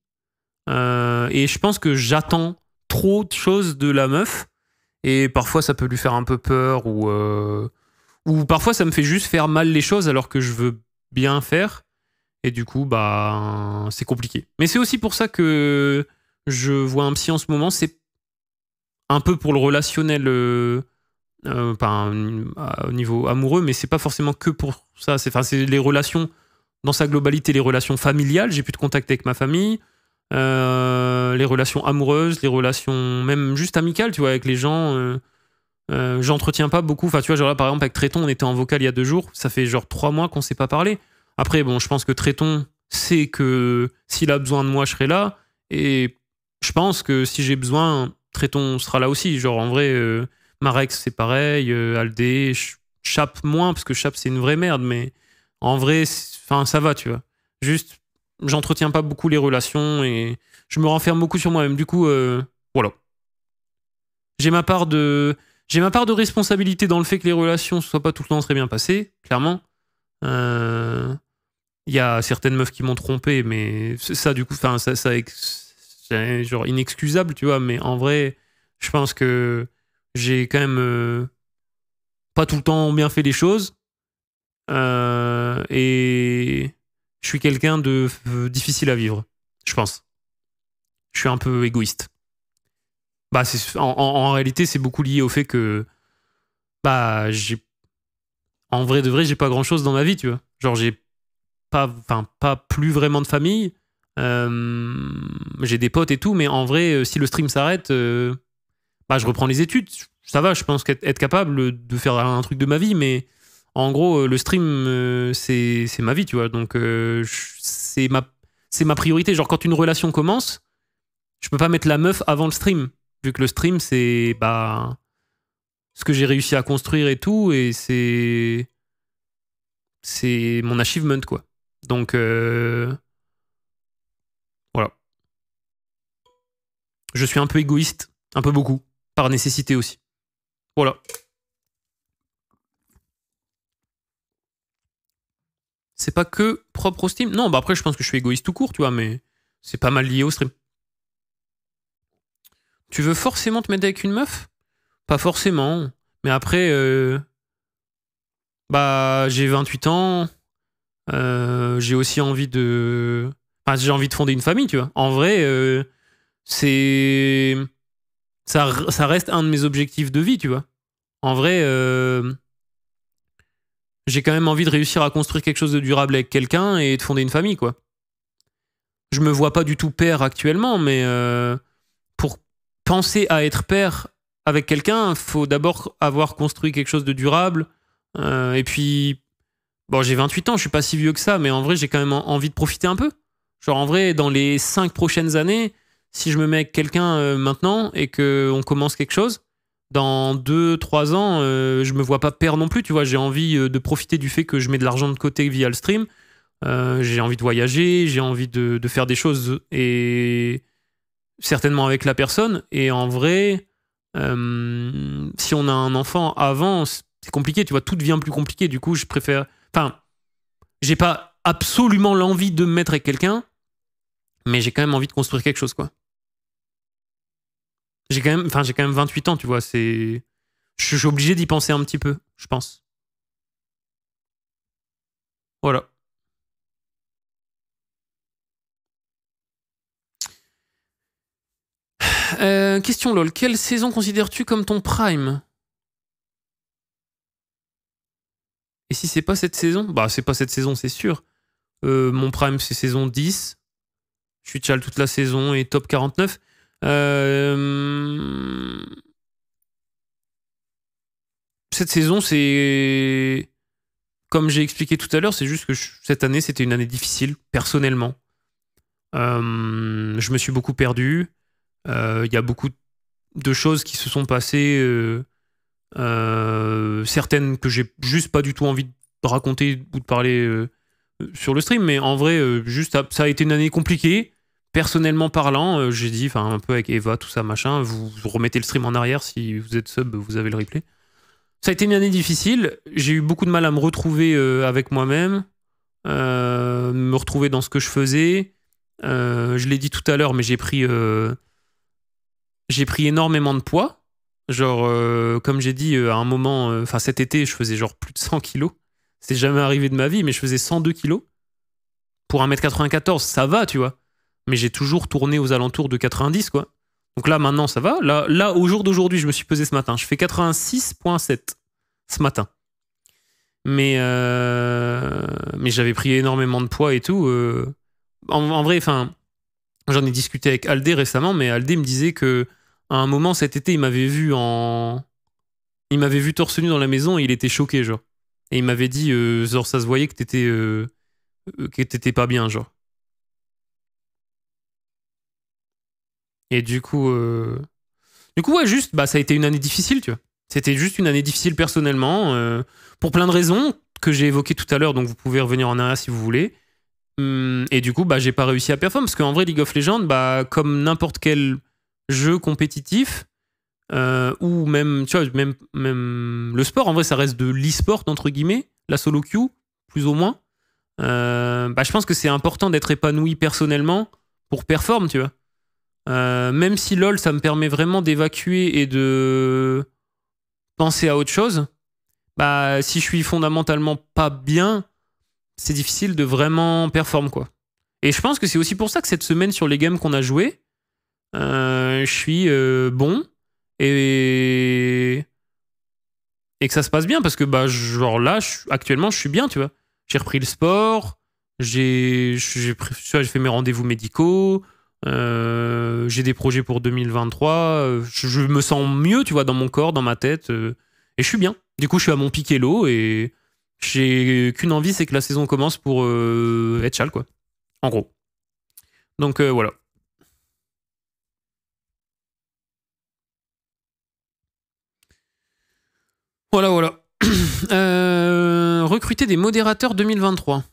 Et je pense que j'attends trop de choses de la meuf. Et parfois, ça peut lui faire un peu peur. Ou parfois, ça me fait juste faire mal les choses alors que je veux bien faire. Et du coup, bah, c'est compliqué. Mais c'est aussi pour ça que je vois un psy en ce moment. C'est un peu pour le relationnel... au niveau amoureux, mais c'est pas forcément que pour ça. C'est les relations dans sa globalité, les relations familiales. J'ai plus de contact avec ma famille, les relations amoureuses, les relations même juste amicales, tu vois, avec les gens. J'entretiens pas beaucoup. Enfin, tu vois, genre là, par exemple, avec Tréton, on était en vocal il y a 2 jours. Ça fait genre 3 mois qu'on s'est pas parlé. Après, bon, je pense que Tréton sait que s'il a besoin de moi, je serai là. Et je pense que si j'ai besoin, Tréton sera là aussi. Genre, en vrai, Marex, c'est pareil. Aldé, Chap moins, parce que Chap, c'est une vraie merde, mais en vrai, enfin, ça va, tu vois. Juste, j'entretiens pas beaucoup les relations et je me renferme beaucoup sur moi-même. Du coup, voilà. J'ai ma part de... J'ai ma part de responsabilité dans le fait que les relations ne soient pas tout le temps très bien passées, clairement. Il y a certaines meufs qui m'ont trompé, mais ça, du coup, enfin, c'est genre inexcusable, tu vois. Mais en vrai, je pense que j'ai quand même pas tout le temps bien fait les choses. Et je suis quelqu'un de difficile à vivre, je pense. Je suis un peu égoïste. Bah, en réalité, c'est beaucoup lié au fait que, bah, en vrai de vrai, j'ai pas grand chose dans ma vie, tu vois. Genre, j'ai pas plus vraiment de famille. J'ai des potes et tout, mais en vrai, si le stream s'arrête, bah, je reprends les études. Ça va, je pense qu'être capable de faire un truc de ma vie, mais en gros, le stream, c'est ma vie, tu vois. Donc, c'est ma priorité. Genre, quand une relation commence, je peux pas mettre la meuf avant le stream, vu que le stream, c'est bah, ce que j'ai réussi à construire et tout, et c'est mon achievement, quoi. Donc, voilà. Je suis un peu égoïste, un peu beaucoup, par nécessité aussi. Voilà. C'est pas que propre au stream. Non, bah après, je pense que je suis égoïste tout court, tu vois, mais c'est pas mal lié au stream. Tu veux forcément te mettre avec une meuf? Pas forcément. Mais après, bah, j'ai 28 ans. J'ai aussi envie de. Enfin, j'ai envie de fonder une famille, tu vois. En vrai, c'est. Ça reste un de mes objectifs de vie, tu vois. En vrai, j'ai quand même envie de réussir à construire quelque chose de durable avec quelqu'un et de fonder une famille, quoi. Je me vois pas du tout père actuellement, mais pour penser à être père avec quelqu'un, faut d'abord avoir construit quelque chose de durable. Et puis, bon, j'ai 28 ans, je suis pas si vieux que ça, mais en vrai, j'ai quand même envie de profiter un peu. Genre, en vrai, dans les 5 prochaines années, si je me mets avec quelqu'un maintenant et qu'on commence quelque chose, dans 2 3 ans, je me vois pas père non plus, tu vois. J'ai envie de profiter du fait que je mets de l'argent de côté via le stream. J'ai envie de voyager, j'ai envie de faire des choses et certainement avec la personne. Et en vrai, si on a un enfant avant, c'est compliqué, tu vois, tout devient plus compliqué. Du coup, je préfère. Enfin, j'ai pas absolument l'envie de me mettre avec quelqu'un, mais j'ai quand même envie de construire quelque chose, quoi. J'ai quand même 28 ans, tu vois, je suis obligé d'y penser un petit peu, je pense. Voilà. Question lol, quelle saison considères-tu comme ton prime? Et si c'est pas cette saison? Bah, c'est pas cette saison, c'est sûr. Mon prime, c'est saison 10. Je suis tchal toute la saison et top 49. Cette saison, c'est. Comme j'ai expliqué tout à l'heure, c'est juste que cette année, c'était une année difficile, personnellement. Je me suis beaucoup perdu. Il y a beaucoup de choses qui se sont passées. Certaines que j'ai juste pas du tout envie de raconter ou de parler sur le stream, mais en vrai, juste ça a été une année compliquée. Personnellement parlant, j'ai dit, enfin un peu avec Eva, tout ça, machin, vous remettez le stream en arrière, si vous êtes sub, vous avez le replay. Ça a été une année difficile, j'ai eu beaucoup de mal à me retrouver avec moi-même, me retrouver dans ce que je faisais. Je l'ai dit tout à l'heure, mais j'ai pris énormément de poids. Genre, comme j'ai dit, à un moment, enfin cet été, je faisais genre plus de 100 kilos. C'est jamais arrivé de ma vie, mais je faisais 102 kilos. Pour 1m94, ça va, tu vois. Mais j'ai toujours tourné aux alentours de 90, quoi. Donc là, maintenant, ça va. Là au jour d'aujourd'hui, je me suis pesé ce matin. Je fais 86,7 ce matin. Mais j'avais pris énormément de poids et tout. En vrai, enfin, j'en ai discuté avec Aldé récemment, mais Aldé me disait que à un moment cet été, il m'avait vu torse nu dans la maison et il était choqué, genre. Et il m'avait dit, genre, ça se voyait que t'étais pas bien, genre. Et du coup, ouais, juste, bah, ça a été une année difficile, tu vois. C'était juste une année difficile personnellement, pour plein de raisons que j'ai évoquées tout à l'heure, donc vous pouvez revenir en arrière si vous voulez. Et du coup, bah, j'ai pas réussi à performer, parce qu'en vrai, League of Legends, bah, comme n'importe quel jeu compétitif, ou même, tu vois, même le sport, en vrai, ça reste de l'e-sport, entre guillemets, la solo queue, plus ou moins. Bah, je pense que c'est important d'être épanoui personnellement pour performer, tu vois. Même si LoL, ça me permet vraiment d'évacuer et de penser à autre chose, bah, si je suis fondamentalement pas bien, c'est difficile de vraiment performer, quoi. Et je pense que c'est aussi pour ça que cette semaine, sur les games qu'on a joués, je suis bon et... et que ça se passe bien, parce que bah, genre là, actuellement, je suis bien, tu vois. J'ai repris le sport, j'ai fait mes rendez-vous médicaux, j'ai des projets pour 2023, je me sens mieux, tu vois, dans mon corps, dans ma tête, et je suis bien. Du coup, je suis à mon pic Elo et j'ai qu'une envie, c'est que la saison commence pour être chal, quoi. En gros. Donc voilà. Voilà, voilà. Recruter des modérateurs 2023.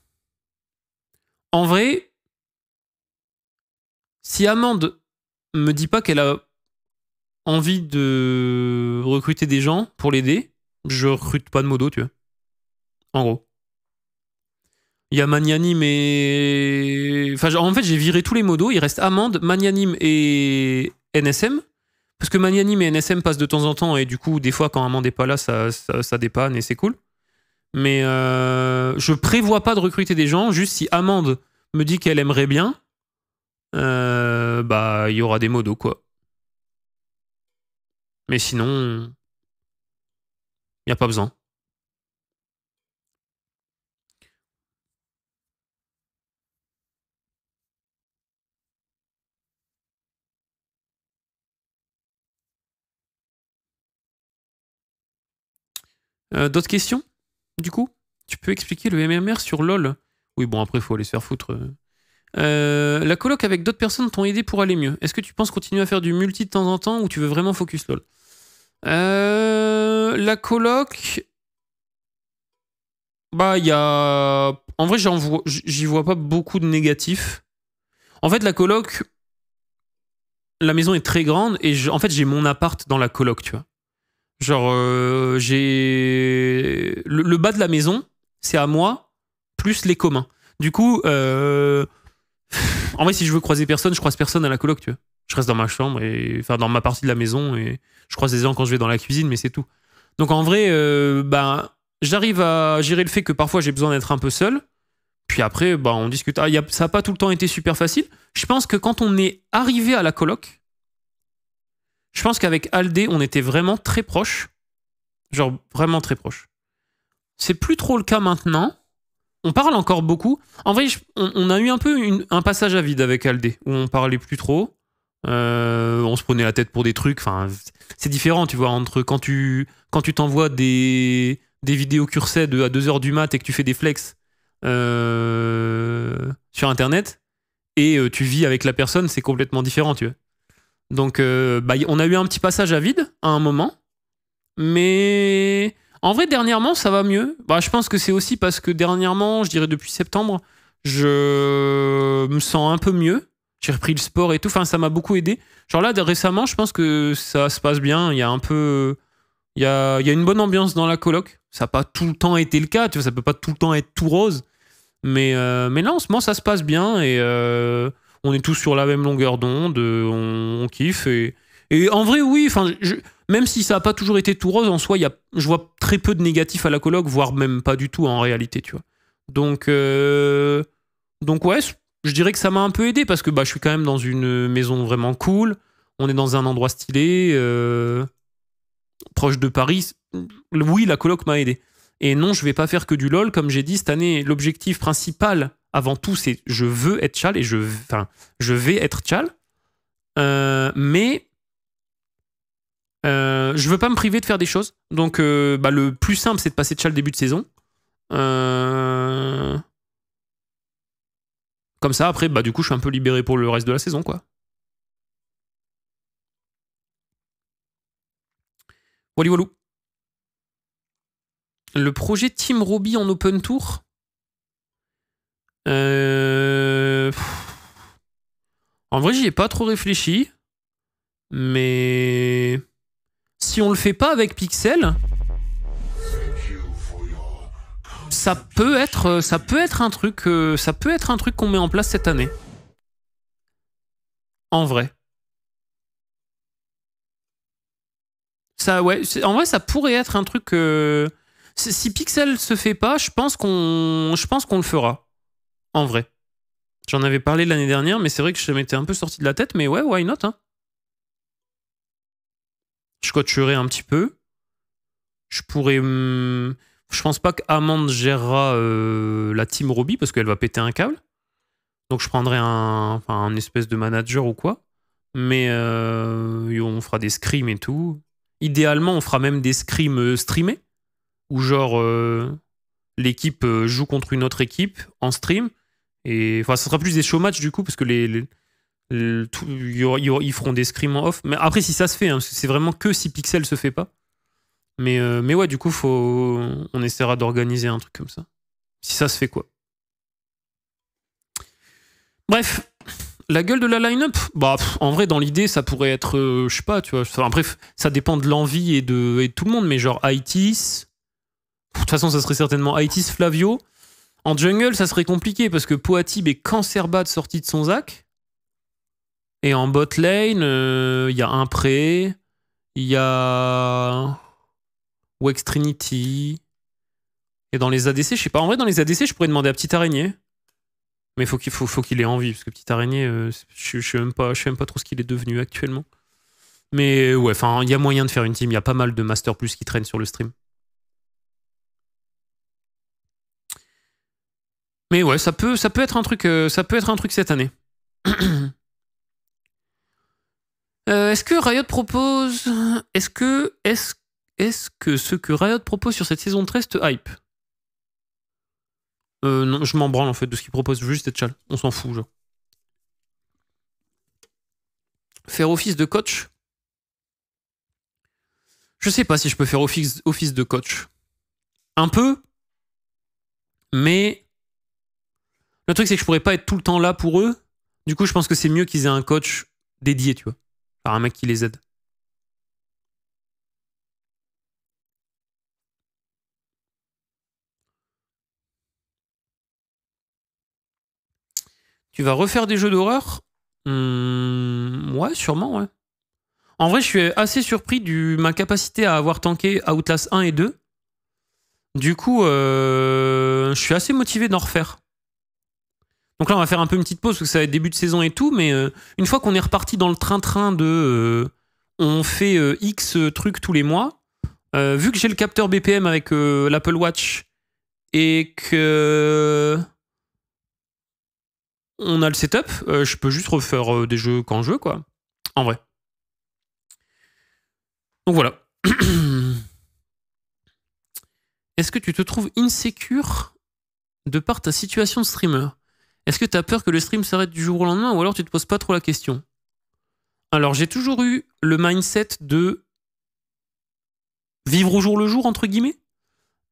En vrai, si Amande me dit pas qu'elle a envie de recruter des gens pour l'aider, je recrute pas de modo, tu vois. En gros. Il y a Magnanim et... Enfin, en fait, j'ai viré tous les modos. Il reste Amande, Magnanim et NSM. Parce que Magnanim et NSM passent de temps en temps, et du coup, des fois, quand Amande est pas là, ça dépanne et c'est cool. Mais je prévois pas de recruter des gens. Juste si Amande me dit qu'elle aimerait bien, bah, il y aura des modos, quoi. Mais sinon, il n'y a pas besoin. D'autres questions, du coup? Tu peux expliquer le MMR sur LoL? Oui, bon, après, il faut aller se faire foutre. La coloc avec d'autres personnes t'ont aidé pour aller mieux. Est-ce que tu penses continuer à faire du multi de temps en temps, ou tu veux vraiment focus LoL? La coloc... Bah, il y a... En vrai, j'y vois pas beaucoup de négatifs. En fait, la coloc... La maison est très grande, et en fait, j'ai mon appart dans la coloc, tu vois. Genre, j'ai... Le bas de la maison, c'est à moi, plus les communs. Du coup, en vrai, si je veux croiser personne, je croise personne à la coloc, tu vois. Je reste dans ma chambre, et enfin, dans ma partie de la maison, et je croise des gens quand je vais dans la cuisine, mais c'est tout. Donc en vrai, bah, j'arrive à gérer le fait que parfois j'ai besoin d'être un peu seul. Puis après, bah, on discute. Ça n'a pas tout le temps été super facile. Je pense que quand on est arrivé à la coloc, je pense qu'avec Aldé, on était vraiment très proches. Genre vraiment très proches. C'est plus trop le cas maintenant. On parle encore beaucoup. En vrai, on a eu un peu un passage à vide avec Aldé, où on parlait plus trop. On se prenait la tête pour des trucs. Enfin, c'est différent, tu vois, entre quand tu t'envoies des vidéos cursed à 2h du mat et que tu fais des flex sur Internet, et tu vis avec la personne, c'est complètement différent, tu vois. Donc, bah, on a eu un petit passage à vide à un moment. Mais en vrai, dernièrement, ça va mieux. Bah, je pense que c'est aussi parce que dernièrement, je dirais depuis septembre, je me sens un peu mieux. J'ai repris le sport et tout. Enfin, ça m'a beaucoup aidé. Genre là, récemment, je pense que ça se passe bien. Il y a un peu... il y a une bonne ambiance dans la coloc. Ça n'a pas tout le temps été le cas. Tu vois, ça peut pas tout le temps être tout rose. Mais là, en ce moment, ça se passe bien. Et on est tous sur la même longueur d'onde. On kiffe. Et en vrai, oui. Enfin, même si ça n'a pas toujours été tout rose, en soi, je vois très peu de négatifs à la coloc, voire même pas du tout en réalité, tu vois. Donc ouais, je dirais que ça m'a un peu aidé, parce que bah, je suis quand même dans une maison vraiment cool. On est dans un endroit stylé, proche de Paris. Oui, la coloc m'a aidé. Et non, je vais pas faire que du LOL. Comme j'ai dit, cette année, l'objectif principal, avant tout, c'est je veux être chal, et je vais être chal. Mais je veux pas me priver de faire des choses. Donc, bah, le plus simple, c'est de passer chal début de saison. Comme ça, après, bah, du coup, je suis un peu libéré pour le reste de la saison, quoi. Wally walou. Le projet Team Robbie en open tour. En vrai, j'y ai pas trop réfléchi. Mais si on le fait pas avec Pixel, ça peut être un truc, qu'on met en place cette année. En vrai. Ça, ouais, en vrai, ça pourrait être un truc. Si Pixel se fait pas, je pense qu'on le fera. En vrai. J'en avais parlé l'année dernière, mais c'est vrai que je m'étais un peu sorti de la tête. Mais ouais, why not, hein. Je coacherai un petit peu. Je pourrais. Je pense pas qu'Amande gérera la team Robbie parce qu'elle va péter un câble. Donc je prendrai un espèce de manager ou quoi. Mais on fera des scrims et tout. Idéalement, on fera même des scrims streamés. Où genre l'équipe joue contre une autre équipe en stream. Et enfin, ça sera plus des show matchs du coup parce que ils feront des scrims en off. Mais après, si ça se fait, hein, c'est vraiment que si Pixel se fait pas. Mais ouais, du coup, on essaiera d'organiser un truc comme ça. Si ça se fait, quoi. Bref, la gueule de la line-up, bah, en vrai, dans l'idée, ça pourrait être, je sais pas, tu vois. Enfin, bref, ça dépend de l'envie et de tout le monde, mais genre Itis. De toute façon, ça serait certainement Itis Flavio. En jungle, ça serait compliqué parce que Poatib est cancerbad sorti de son Zac. Et en bot lane, il y a un pré, il y a Wex Trinity. Et dans les ADC, je sais pas. En vrai, dans les ADC, je pourrais demander à Petite Araignée. Mais faut qu'il ait envie, parce que Petite Araignée, je sais même pas trop ce qu'il est devenu actuellement. Mais ouais, enfin, il y a moyen de faire une team. Il y a pas mal de Master Plus qui traînent sur le stream. Mais ouais, ça peut être un truc cette année. Est-ce que Riot propose... Est-ce que ce que Riot propose sur cette saison 13 te hype? Non, je m'en branle en fait de ce qu'il propose, juste être chal. On s'en fout, genre. Faire office de coach? Je sais pas si je peux faire office de coach. Un peu, mais le truc c'est que je pourrais pas être tout le temps là pour eux. Du coup, je pense que c'est mieux qu'ils aient un coach dédié, tu vois. Par un mec qui les aide. Tu vas refaire des jeux d'horreur? Ouais, sûrement, ouais. En vrai, je suis assez surpris de ma capacité à avoir tanké Outlast 1 et 2. Du coup, je suis assez motivé d'en refaire. Donc là, on va faire un peu une petite pause parce que ça va être début de saison et tout, mais une fois qu'on est reparti dans le train-train de on fait X trucs tous les mois, vu que j'ai le capteur BPM avec l'Apple Watch et que on a le setup, je peux juste refaire des jeux quand je veux, quoi. En vrai. Donc voilà. Est-ce que tu te trouves insécure de par ta situation de streamer? Est-ce que tu as peur que le stream s'arrête du jour au lendemain ou alors tu te poses pas trop la question? Alors j'ai toujours eu le mindset de vivre au jour le jour, entre guillemets.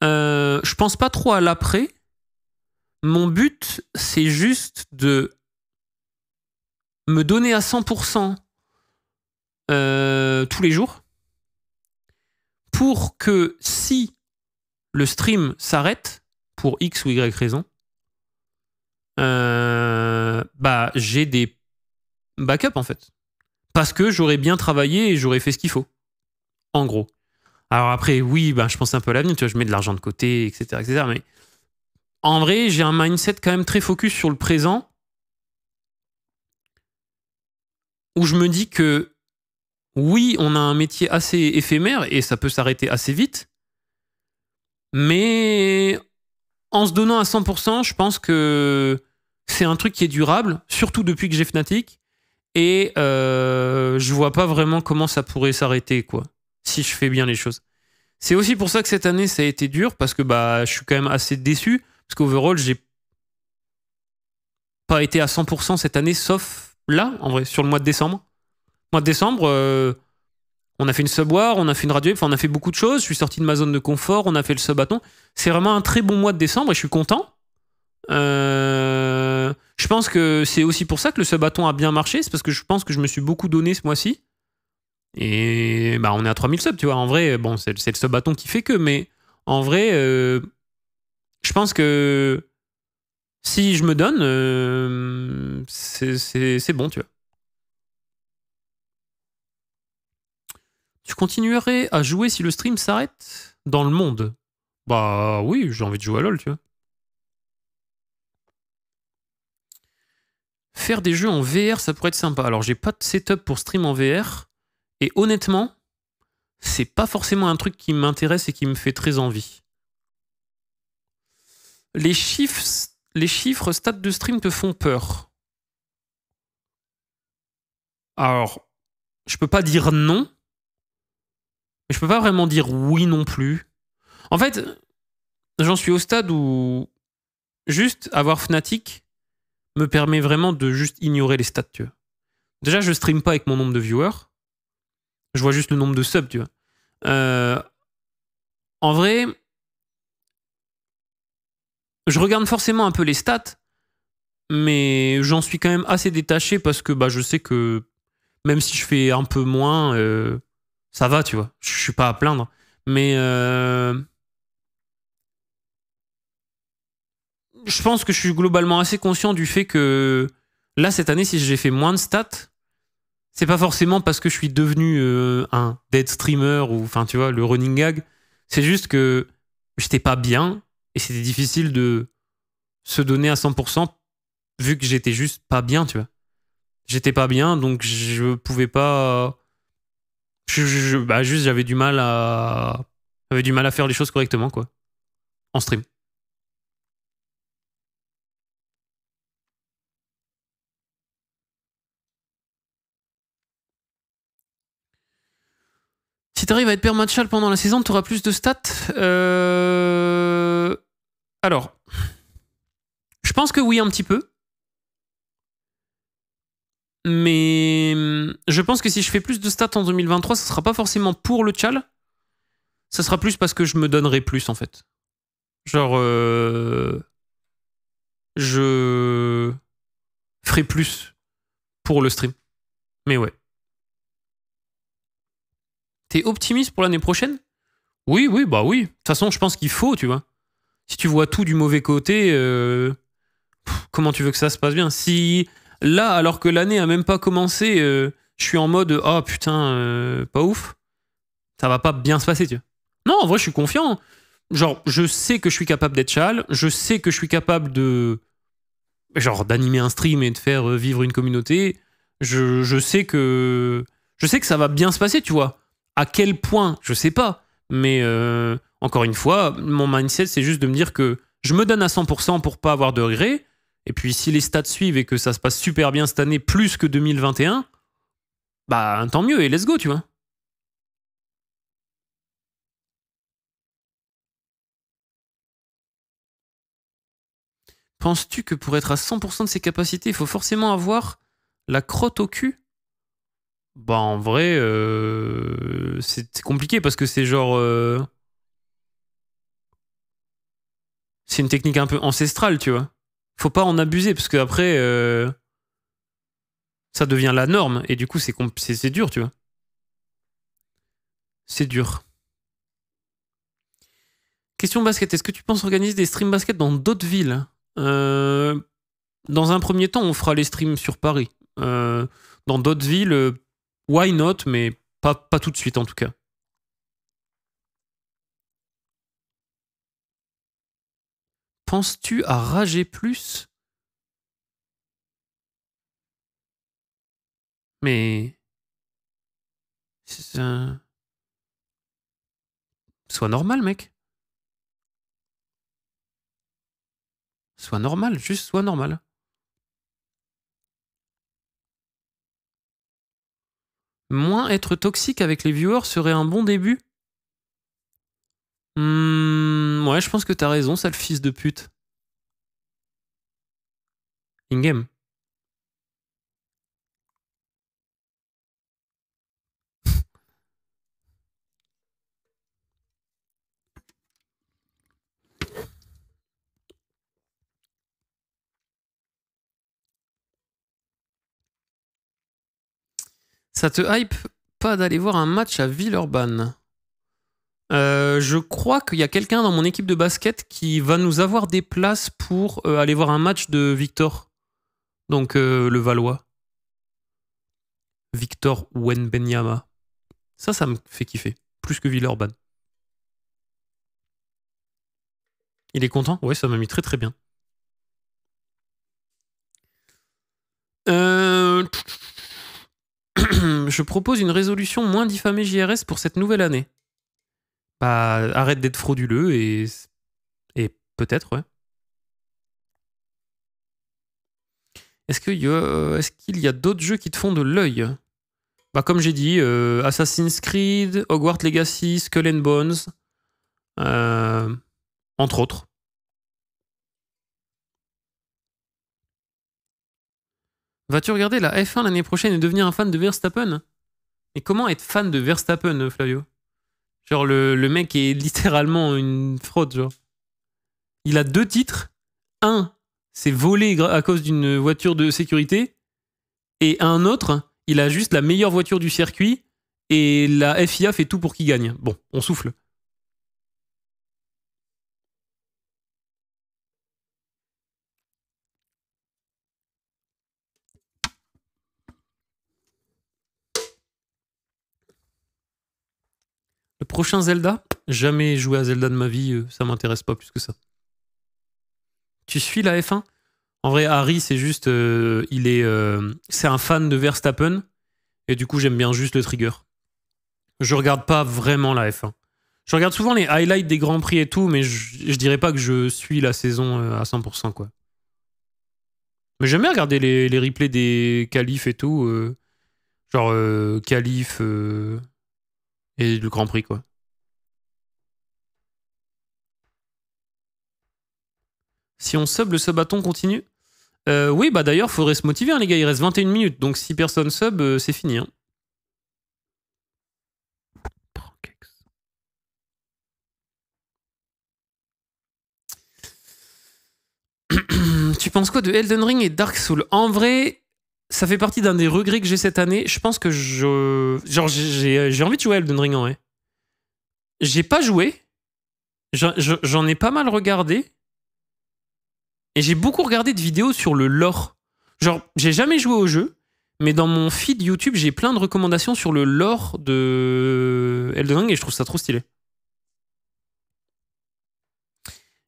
Je pense pas trop à l'après. Mon but, c'est juste de me donner à 100% tous les jours pour que si le stream s'arrête pour X ou Y raison, bah j'ai des backups en fait. Parce que j'aurais bien travaillé et j'aurais fait ce qu'il faut. En gros. Alors après, oui, bah, je pense un peu à l'avenir, tu vois, je mets de l'argent de côté, etc., etc. Mais en vrai, j'ai un mindset quand même très focus sur le présent où je me dis que oui, on a un métier assez éphémère et ça peut s'arrêter assez vite. Mais en se donnant à 100%, je pense que c'est un truc qui est durable, surtout depuis que j'ai Fnatic. Et je vois pas vraiment comment ça pourrait s'arrêter, quoi, si je fais bien les choses. C'est aussi pour ça que cette année, ça a été dur, parce que bah, je suis quand même assez déçu, parce qu'overall, j'ai pas été à 100% cette année, sauf là, en vrai, sur le mois de décembre. Mois de décembre, On a fait une sub-war, on a fait une radio, enfin on a fait beaucoup de choses. Je suis sorti de ma zone de confort, on a fait le sub-bâton. C'est vraiment un très bon mois de décembre et je suis content. Je pense que c'est aussi pour ça que le sub-bâton a bien marché. C'est parce que je pense que je me suis beaucoup donné ce mois-ci. Et bah on est à 3000 subs, tu vois. En vrai, bon, c'est le sub-bâton qui fait que, mais en vrai, je pense que si je me donne, c'est bon, tu vois. Tu continuerais à jouer si le stream s'arrête dans le monde? Bah oui, j'ai envie de jouer à LoL, tu vois. Faire des jeux en VR, ça pourrait être sympa. Alors, j'ai pas de setup pour stream en VR. Et honnêtement, c'est pas forcément un truc qui m'intéresse et qui me fait très envie. Les chiffres stats de stream te font peur. Alors, je peux pas dire non, mais je peux pas vraiment dire oui non plus. En fait, j'en suis au stade où juste avoir Fnatic me permet vraiment de juste ignorer les stats, tu vois. Déjà, je stream pas avec mon nombre de viewers. Je vois juste le nombre de subs, tu vois. En vrai, je regarde forcément un peu les stats, mais j'en suis quand même assez détaché parce que bah, je sais que même si je fais un peu moins, ça va, tu vois. Je suis pas à plaindre. Mais je pense que je suis globalement assez conscient du fait que là, cette année, si j'ai fait moins de stats, c'est pas forcément parce que je suis devenu un dead streamer ou, enfin, tu vois, le running gag. C'est juste que j'étais pas bien et c'était difficile de se donner à 100% vu que j'étais juste pas bien, tu vois. J'étais pas bien, donc je pouvais pas. Bah juste, j'avais du mal à. J'avais du mal à faire les choses correctement, quoi. En stream. Si t'arrives à être permachal pendant la saison, t'auras plus de stats. Alors, je pense que oui, un petit peu. Mais je pense que si je fais plus de stats en 2023, ce sera pas forcément pour le chal. Ça sera plus parce que je me donnerai plus, en fait. Genre, je ferai plus pour le stream. Mais ouais. T'es optimiste pour l'année prochaine? Oui, oui, bah oui. De toute façon, je pense qu'il faut, tu vois. Si tu vois tout du mauvais côté, comment tu veux que ça se passe bien? Si là, alors que l'année a même pas commencé, je suis en mode oh putain, pas ouf, ça va pas bien se passer, tu vois. Non, en vrai, je suis confiant. Genre, je sais que je suis capable d'être chal, je sais que je suis capable de genre d'animer un stream et de faire vivre une communauté. Je sais que ça va bien se passer, tu vois. À quel point, je sais pas. Mais encore une fois, mon mindset, c'est juste de me dire que je me donne à 100% pour pas avoir de regrets. Et puis si les stats suivent et que ça se passe super bien cette année, plus que 2021, bah tant mieux et let's go, tu vois. Penses-tu que pour être à 100% de ses capacités, il faut forcément avoir la crotte au cul? Bah en vrai, c'est compliqué parce que c'est genre... c'est une technique un peu ancestrale, tu vois. Faut pas en abuser parce que après ça devient la norme et du coup c'est dur, tu vois. C'est dur. Question basket, est-ce que tu penses organiser des streams basket dans d'autres villes? Euh, Dans un premier temps, on fera les streams sur Paris. Dans d'autres villes, why not, mais pas tout de suite en tout cas. Penses-tu à rager plus? Mais sois normal, mec. Sois normal, juste sois normal. Moins être toxique avec les viewers serait un bon début. Ouais, je pense que t'as raison, sale fils de pute. In-game. Ça te hype pas d'aller voir un match à Villeurbanne? Je crois qu'il y a quelqu'un dans mon équipe de basket qui va nous avoir des places pour aller voir un match de Victor. Donc le Valois. Victor Wenbenyama. Ça me fait kiffer. Plus que Villeurbanne. Il est content? Ouais, ça m'a mis très très bien. Je propose une résolution moins diffamer JRS pour cette nouvelle année. Bah, arrête d'être frauduleux et peut-être, ouais. Est-ce qu'il y a d'autres jeux qui te font de l'œil? Bah, comme j'ai dit, Assassin's Creed, Hogwarts Legacy, Skull and Bones, entre autres. Vas-tu regarder la F1 l'année prochaine et devenir un fan de Verstappen? Et comment être fan de Verstappen, Flavio? Genre, le mec est littéralement une fraude, genre. Il a 2 titres. Un, c'est volé à cause d'une voiture de sécurité. Et un autre, il a juste la meilleure voiture du circuit. Et la FIA fait tout pour qu'il gagne. Bon, on souffle. Le prochain Zelda? Jamais joué à Zelda de ma vie, ça m'intéresse pas plus que ça. Tu suis la F1? En vrai, Harry, c'est juste... c'est un fan de Verstappen. Et du coup, j'aime bien juste le trigger. Je regarde pas vraiment la F1. Je regarde souvent les highlights des Grands Prix et tout, mais je dirais pas que je suis la saison à 100%, quoi. Mais j'aime bien regarder les replays des qualifs et tout. Genre qualif et le Grand Prix, quoi. Si on sub, le subathon continue? Oui, bah d'ailleurs, faudrait se motiver, hein, les gars. Il reste 21 minutes, donc si personne sub, c'est fini. Hein. Tu penses quoi de Elden Ring et Dark Souls? En vrai, ça fait partie d'un des regrets que j'ai cette année. Je pense que j'ai envie de jouer à Elden Ring en vrai. J'ai pas joué. J'en ai pas mal regardé. Et j'ai beaucoup regardé de vidéos sur le lore. Genre, j'ai jamais joué au jeu, mais dans mon feed YouTube, j'ai plein de recommandations sur le lore de Elden Ring et je trouve ça trop stylé.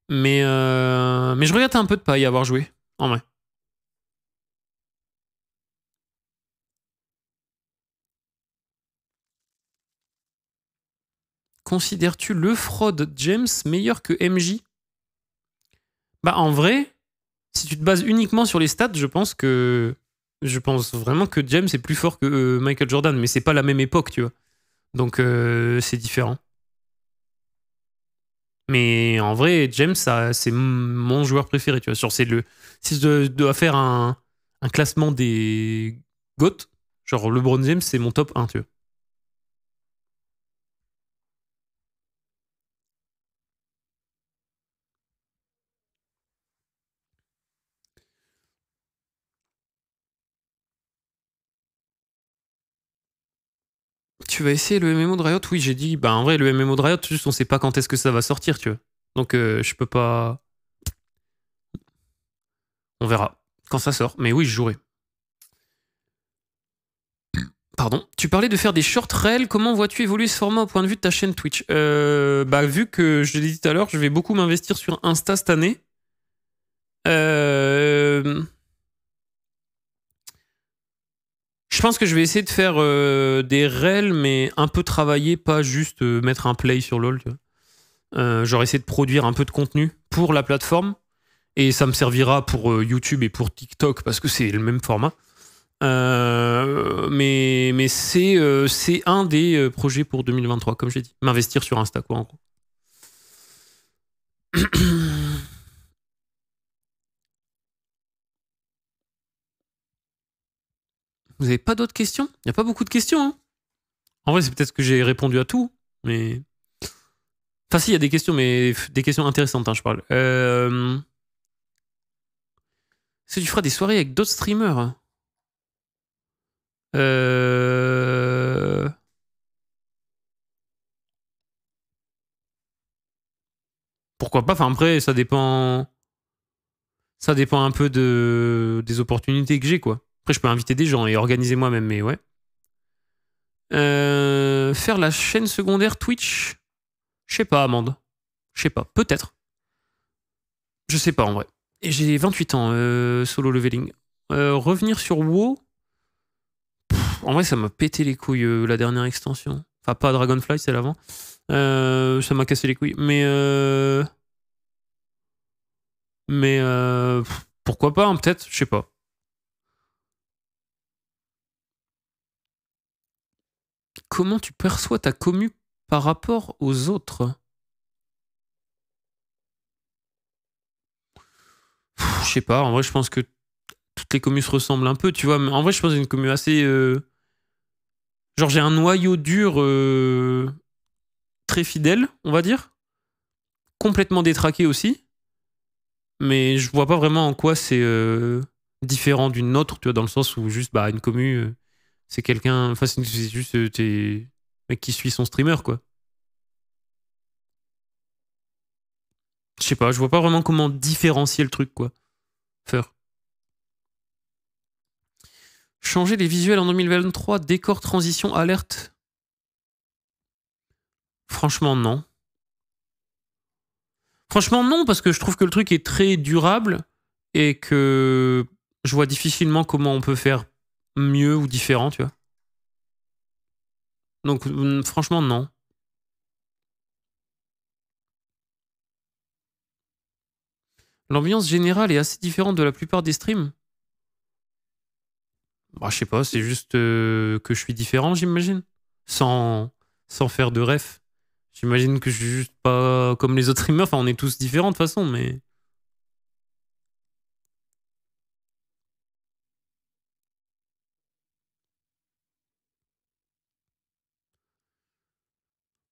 Mais je regrette un peu de pas y avoir joué, en vrai. Considères-tu le Fraud James meilleur que MJ? Bah, en vrai, si tu te bases uniquement sur les stats, je pense vraiment que James est plus fort que Michael Jordan, mais c'est pas la même époque, tu vois. Donc c'est différent. Mais en vrai, James, c'est mon joueur préféré, tu vois. Genre, si je dois faire un classement des GOAT, genre LeBron James, c'est mon top 1, tu vois. Tu vas essayer le MMO de Riot? Oui, j'ai dit, bah en vrai, le MMO de Riot, juste on sait pas quand est-ce que ça va sortir, tu vois. Donc je peux pas. On verra quand ça sort. Mais oui, je jouerai. Pardon. Tu parlais de faire des shorts réels. Comment vois-tu évoluer ce format au point de vue de ta chaîne Twitch? Bah, vu que je l'ai dit tout à l'heure, je vais beaucoup m'investir sur Insta cette année. Je pense que je vais essayer de faire des réels, mais un peu travaillés, pas juste mettre un play sur LoL. Tu vois. Genre essayer de produire un peu de contenu pour la plateforme. Et ça me servira pour YouTube et pour TikTok parce que c'est le même format. Mais c'est un des projets pour 2023, comme j'ai dit. M'investir sur Insta, quoi, en gros. Vous avez pas d'autres questions? Il n'y a pas beaucoup de questions. Hein. En vrai, c'est peut-être que j'ai répondu à tout, mais... Enfin, si, il y a des questions, mais des questions intéressantes, hein, je parle. Est-ce que tu feras des soirées avec d'autres streamers? pourquoi pas. Enfin, après, ça dépend. Ça dépend un peu des opportunités que j'ai, quoi. Après, je peux inviter des gens et organiser moi-même, mais ouais. Faire la chaîne secondaire Twitch. Je sais pas, Amande. Je sais pas. Peut-être. Je sais pas, en vrai. Et j'ai 28 ans, solo leveling. Revenir sur WoW. En vrai, ça m'a pété les couilles, la dernière extension. Enfin, pas Dragonfly, c'est l'avant. Ça m'a cassé les couilles. Mais pourquoi pas, hein, peut-être, je sais pas. Comment tu perçois ta commu par rapport aux autres? Je sais pas, en vrai, je pense que toutes les communes se ressemblent un peu, tu vois. Mais en vrai, je pense que c'est une commune assez. Genre, j'ai un noyau dur très fidèle, on va dire. Complètement détraqué aussi. Mais je vois pas vraiment en quoi c'est différent d'une autre, tu vois, dans le sens où juste, bah, une commu, c'est quelqu'un. Enfin, c'est juste t'es mec qui suit son streamer, quoi. Je sais pas, je vois pas vraiment comment différencier le truc, quoi. Faire. Changer les visuels en 2023, décor, transition, alerte. Franchement, non. Franchement, non, parce que je trouve que le truc est très durable et que je vois difficilement comment on peut faire mieux ou différent, tu vois. Donc, franchement, non. L'ambiance générale est assez différente de la plupart des streams. Bah, je sais pas, c'est juste que je suis différent, j'imagine. Sans faire de ref. J'imagine que je suis juste pas comme les autres streamers. Enfin, on est tous différents de toute façon, mais.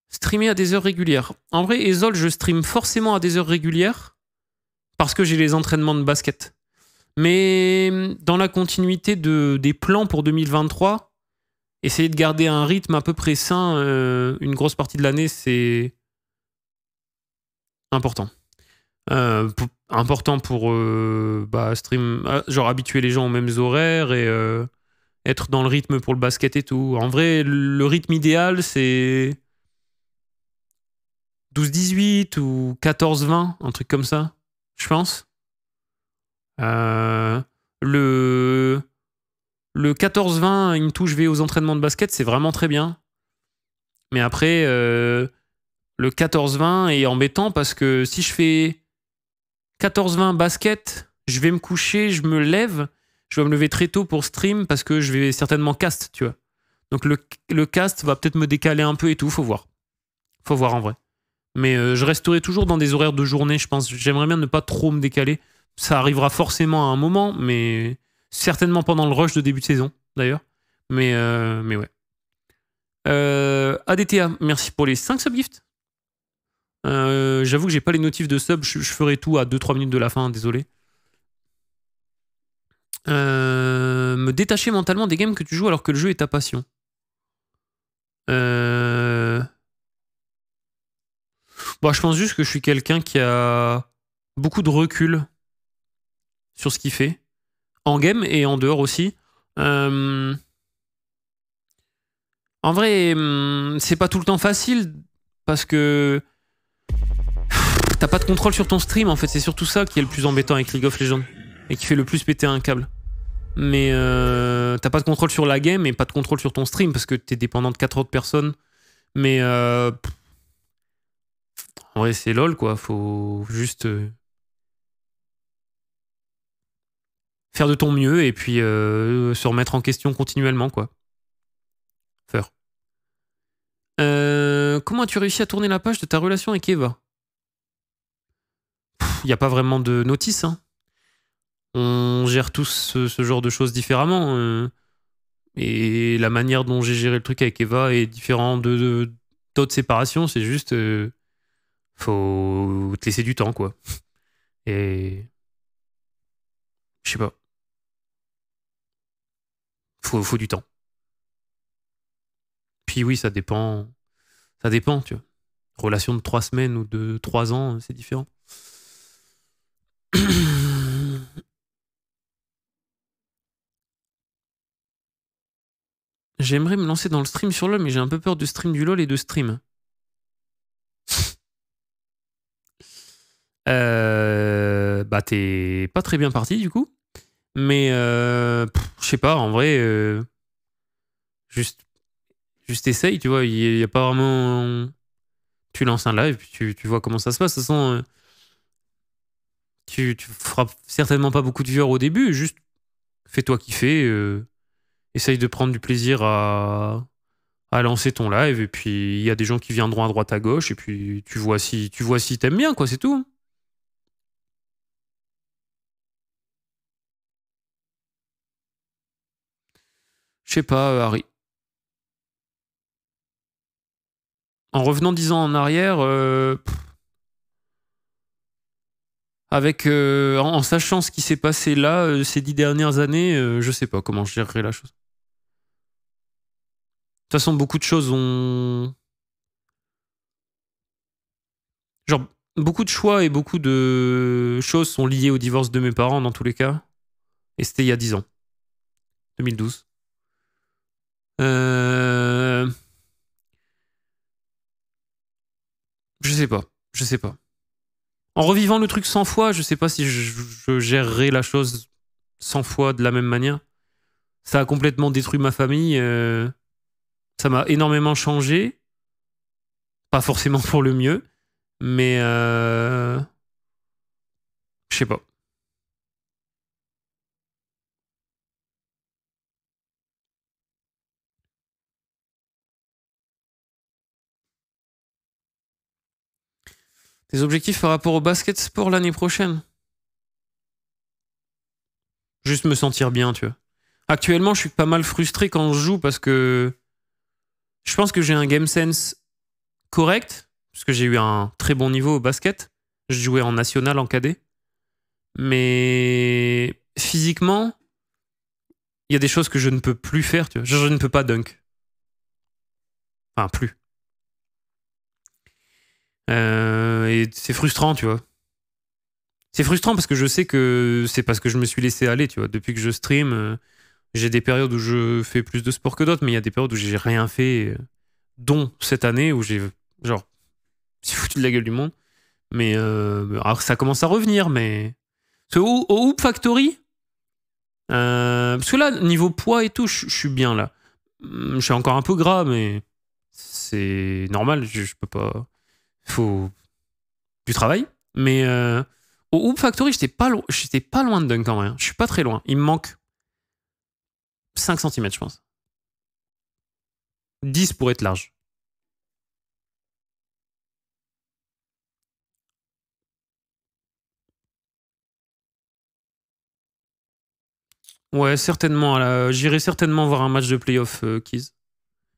Streamer à des heures régulières. En vrai, Ezol, je stream forcément à des heures régulières parce que j'ai les entraînements de basket. Mais dans la continuité des plans pour 2023, essayer de garder un rythme à peu près sain une grosse partie de l'année, c'est important. Important pour stream, genre habituer les gens aux mêmes horaires et être dans le rythme pour le basket et tout. En vrai, le rythme idéal, c'est 12-18 ou 14-20, un truc comme ça, je pense. Euh, le, le 14-20, une touche V aux entraînements de basket, c'est vraiment très bien. Mais après, le 14-20 est embêtant parce que si je fais 14-20 basket, je vais me coucher, je me lève, je dois me lever très tôt pour stream parce que je vais certainement cast, tu vois. Donc le cast va peut-être me décaler un peu et tout, faut voir. Faut voir en vrai. Mais je resterai toujours dans des horaires de journée, je pense. J'aimerais bien ne pas trop me décaler. Ça arrivera forcément à un moment, mais certainement pendant le rush de début de saison, d'ailleurs. Mais ouais. ADTA, merci pour les 5 subgifts. J'avoue que j'ai pas les notifs de sub, je ferai tout à 2-3 minutes de la fin, désolé. Me détacher mentalement des games que tu joues alors que le jeu est ta passion. Bon, je pense juste que je suis quelqu'un qui a beaucoup de recul sur ce qu'il fait, en game et en dehors aussi. En vrai, c'est pas tout le temps facile parce que t'as pas de contrôle sur ton stream en fait. C'est surtout ça qui est le plus embêtant avec League of Legends et qui fait le plus péter un câble. Mais t'as pas de contrôle sur la game et pas de contrôle sur ton stream parce que t'es dépendant de 4 autres personnes. Mais en vrai, c'est lol quoi. Faut juste faire de ton mieux et puis se remettre en question continuellement quoi. Faire. Comment as-tu réussi à tourner la page de ta relation avec Eva? Il n'y a pas vraiment de notice. Hein. On gère tous ce genre de choses différemment. Et la manière dont j'ai géré le truc avec Eva est différente d'autres séparations. C'est juste. Faut te laisser du temps, quoi. Et. Je sais pas. Faut du temps. Puis oui, ça dépend. Ça dépend, tu vois. Relation de 3 semaines ou de 3 ans, c'est différent. J'aimerais me lancer dans le stream sur LoL, mais j'ai un peu peur de stream du LoL et de stream. Bah, t'es pas très bien parti, du coup. Mais, je sais pas, en vrai, juste, juste essaye, tu vois. Il y a pas vraiment... Tu lances un live, puis tu vois comment ça se passe. De toute façon, tu feras certainement pas beaucoup de viewers au début. Juste fais-toi kiffer. Essaye de prendre du plaisir à lancer ton live. Et puis, il y a des gens qui viendront à droite, à gauche. Et puis, tu vois si t'aimes bien, quoi. C'est tout. Je sais pas, Harry. En revenant 10 ans en arrière, avec, en sachant ce qui s'est passé là, ces 10 dernières années, je sais pas comment je gérerais la chose. De toute façon, beaucoup de choses ont... Genre, beaucoup de choix et beaucoup de choses sont liées au divorce de mes parents dans tous les cas. Et c'était il y a 10 ans. 2012. Euh... Je sais pas. Je sais pas. En revivant le truc 100 fois, je sais pas si je gérerais la chose 100 fois de la même manière. Ça a complètement détruit ma famille. Ça m'a énormément changé. Pas forcément pour le mieux. Mais je sais pas. Tes objectifs par rapport au basket sport l'année prochaine? Juste me sentir bien, tu vois. Actuellement, je suis pas mal frustré quand je joue parce que je pense que j'ai un game sense correct, parce que j'ai eu un très bon niveau au basket. Je jouais en national en cadet. Mais physiquement, il y a des choses que je ne peux plus faire, tu vois. Je ne peux pas dunk. Enfin, plus. Et c'est frustrant, tu vois. C'est frustrant parce que je sais que c'est parce que je me suis laissé aller, tu vois. Depuis que je stream, j'ai des périodes où je fais plus de sport que d'autres, mais il y a des périodes où j'ai rien fait, dont cette année où j'ai, genre, c'est foutu de la gueule du monde. Mais alors ça commence à revenir, mais... Parce que au Hoop Factory, parce que là, niveau poids et tout, je suis bien là. Je suis encore un peu gras, mais c'est normal, je peux pas... Il faut du travail. Mais au Hoop Factory, j'étais pas loin de dunk en vrai. Je suis pas très loin. Il me manque 5 centimètres, je pense. 10 pour être large. Ouais, certainement. J'irai certainement voir un match de playoff Keys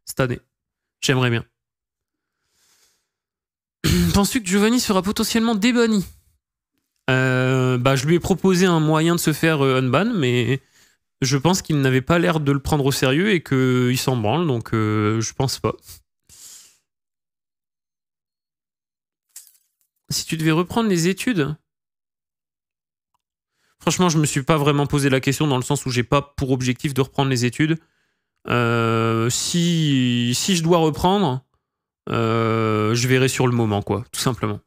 cette année. J'aimerais bien. Penses-tu que Giovanni sera potentiellement débanni? Bah, je lui ai proposé un moyen de se faire unban, mais je pense qu'il n'avait pas l'air de le prendre au sérieux et qu'il s'en branle, donc je pense pas. Si tu devais reprendre les études, franchement, je me suis pas vraiment posé la question dans le sens où j'ai pas pour objectif de reprendre les études. Si je dois reprendre, je verrai sur le moment, quoi, tout simplement.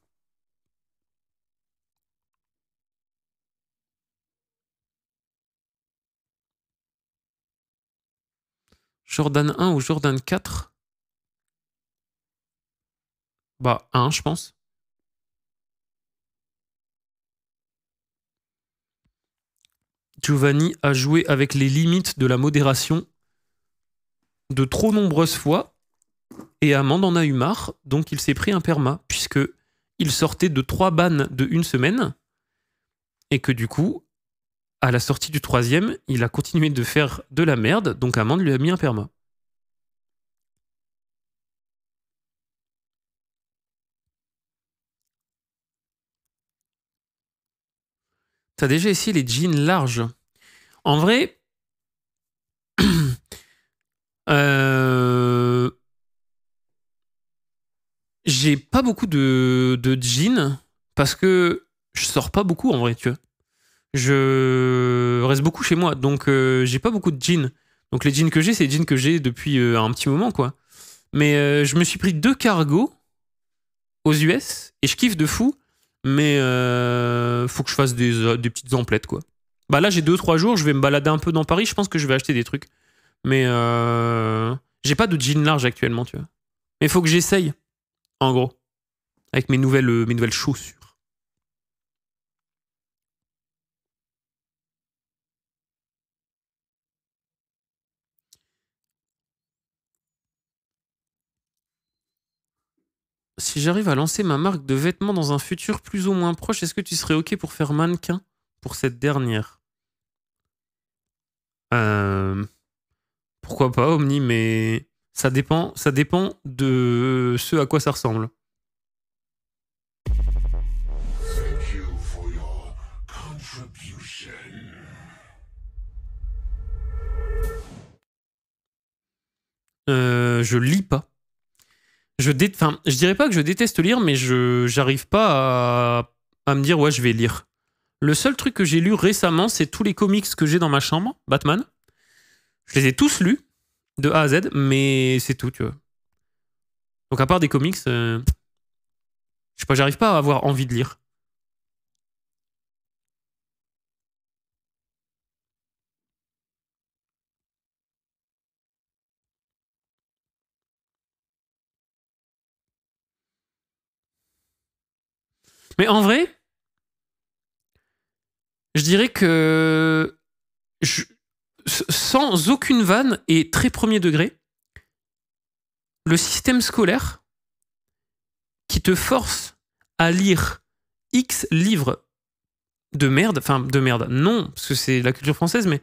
Jordan 1 ou Jordan 4? Bah, 1, je pense. Giovanni a joué avec les limites de la modération de trop nombreuses fois et Amand en a eu marre, donc il s'est pris un perma, puisque il sortait de 3 bans de une semaine et que du coup, à la sortie du troisième, il a continué de faire de la merde, donc Amand lui a mis un perma. T'as déjà essayé les jeans larges? En vrai, euh, j'ai pas beaucoup de jeans parce que je sors pas beaucoup en vrai, tu vois. Je reste beaucoup chez moi, donc j'ai pas beaucoup de jeans. Donc les jeans que j'ai, c'est les jeans que j'ai depuis un petit moment, quoi. Mais je me suis pris 2 cargos aux US et je kiffe de fou. Mais faut que je fasse des petites emplettes, quoi. Bah là, j'ai 2-3 jours, je vais me balader un peu dans Paris, je pense que je vais acheter des trucs. Mais j'ai pas de jean large actuellement, tu vois. Mais faut que j'essaye, en gros, avec mes nouvelles chaussures. Si j'arrive à lancer ma marque de vêtements dans un futur plus ou moins proche, est-ce que tu serais OK pour faire mannequin pour cette dernière? Euh, Pourquoi pas, Omni, mais ça dépend de ce à quoi ça ressemble. Je lis pas. Enfin, je dirais pas que je déteste lire, mais j'arrive pas à me dire ouais, je vais lire. Le seul truc que j'ai lu récemment, c'est tous les comics que j'ai dans ma chambre, Batman. Je les ai tous lus, de A à Z, mais c'est tout, tu vois. Donc à part des comics, je sais pas, j'arrive pas à avoir envie de lire. Mais en vrai, je dirais que sans aucune vanne et très premier degré, le système scolaire qui te force à lire X livres de merde, enfin de merde, non, parce que c'est la culture française, mais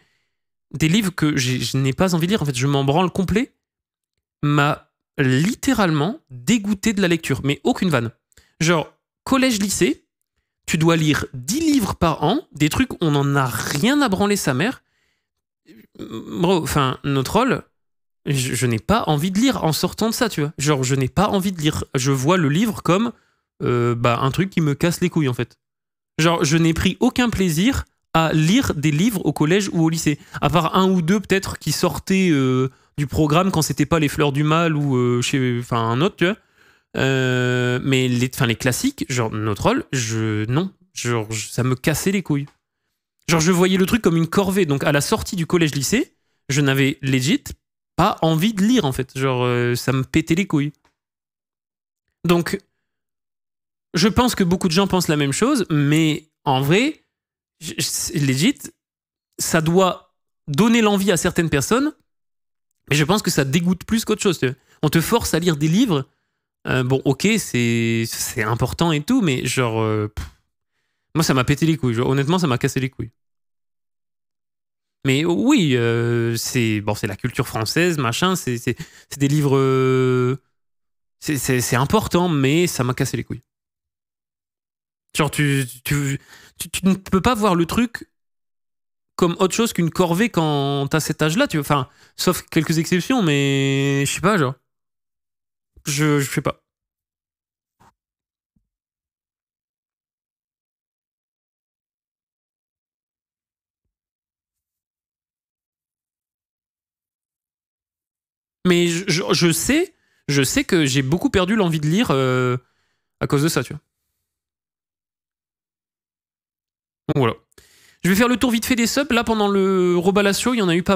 des livres que je n'ai pas envie de lire, en fait, je m'en branle complet, m'a littéralement dégoûté de la lecture, mais aucune vanne. Genre, collège-lycée, tu dois lire 10 livres par an, des trucs, on n'en a rien à branler sa mère. Bro, enfin, notre rôle, je n'ai pas envie de lire en sortant de ça, tu vois. Genre, je n'ai pas envie de lire. Je vois le livre comme un truc qui me casse les couilles, en fait. Genre, je n'ai pris aucun plaisir à lire des livres au collège ou au lycée. À part un ou deux, peut-être, qui sortaient du programme quand c'était pas Les Fleurs du Mal ou un autre, tu vois. Mais les classiques, genre notre rôle, non. Genre, ça me cassait les couilles. Genre, je voyais le truc comme une corvée. Donc, à la sortie du collège-lycée, je n'avais legit pas envie de lire, en fait. Genre, ça me pétait les couilles. Donc, je pense que beaucoup de gens pensent la même chose, mais en vrai, legit, ça doit donner l'envie à certaines personnes, mais je pense que ça dégoûte plus qu'autre chose. Tu vois. On te force à lire des livres. Bon, ok, c'est important et tout, mais genre, moi, ça m'a pété les couilles. Genre, honnêtement, ça m'a cassé les couilles. Mais oui, c'est la culture française, machin. C'est des livres. C'est important, mais ça m'a cassé les couilles. Genre, tu ne peux pas voir le truc comme autre chose qu'une corvée quand t'as cet âge-là. Enfin, sauf quelques exceptions, mais je sais pas, genre. Je sais pas. Mais je sais que j'ai beaucoup perdu l'envie de lire à cause de ça, tu vois. Donc voilà. Je vais faire le tour vite fait des subs. Là, pendant le Robalatio, il y en a eu pas mal.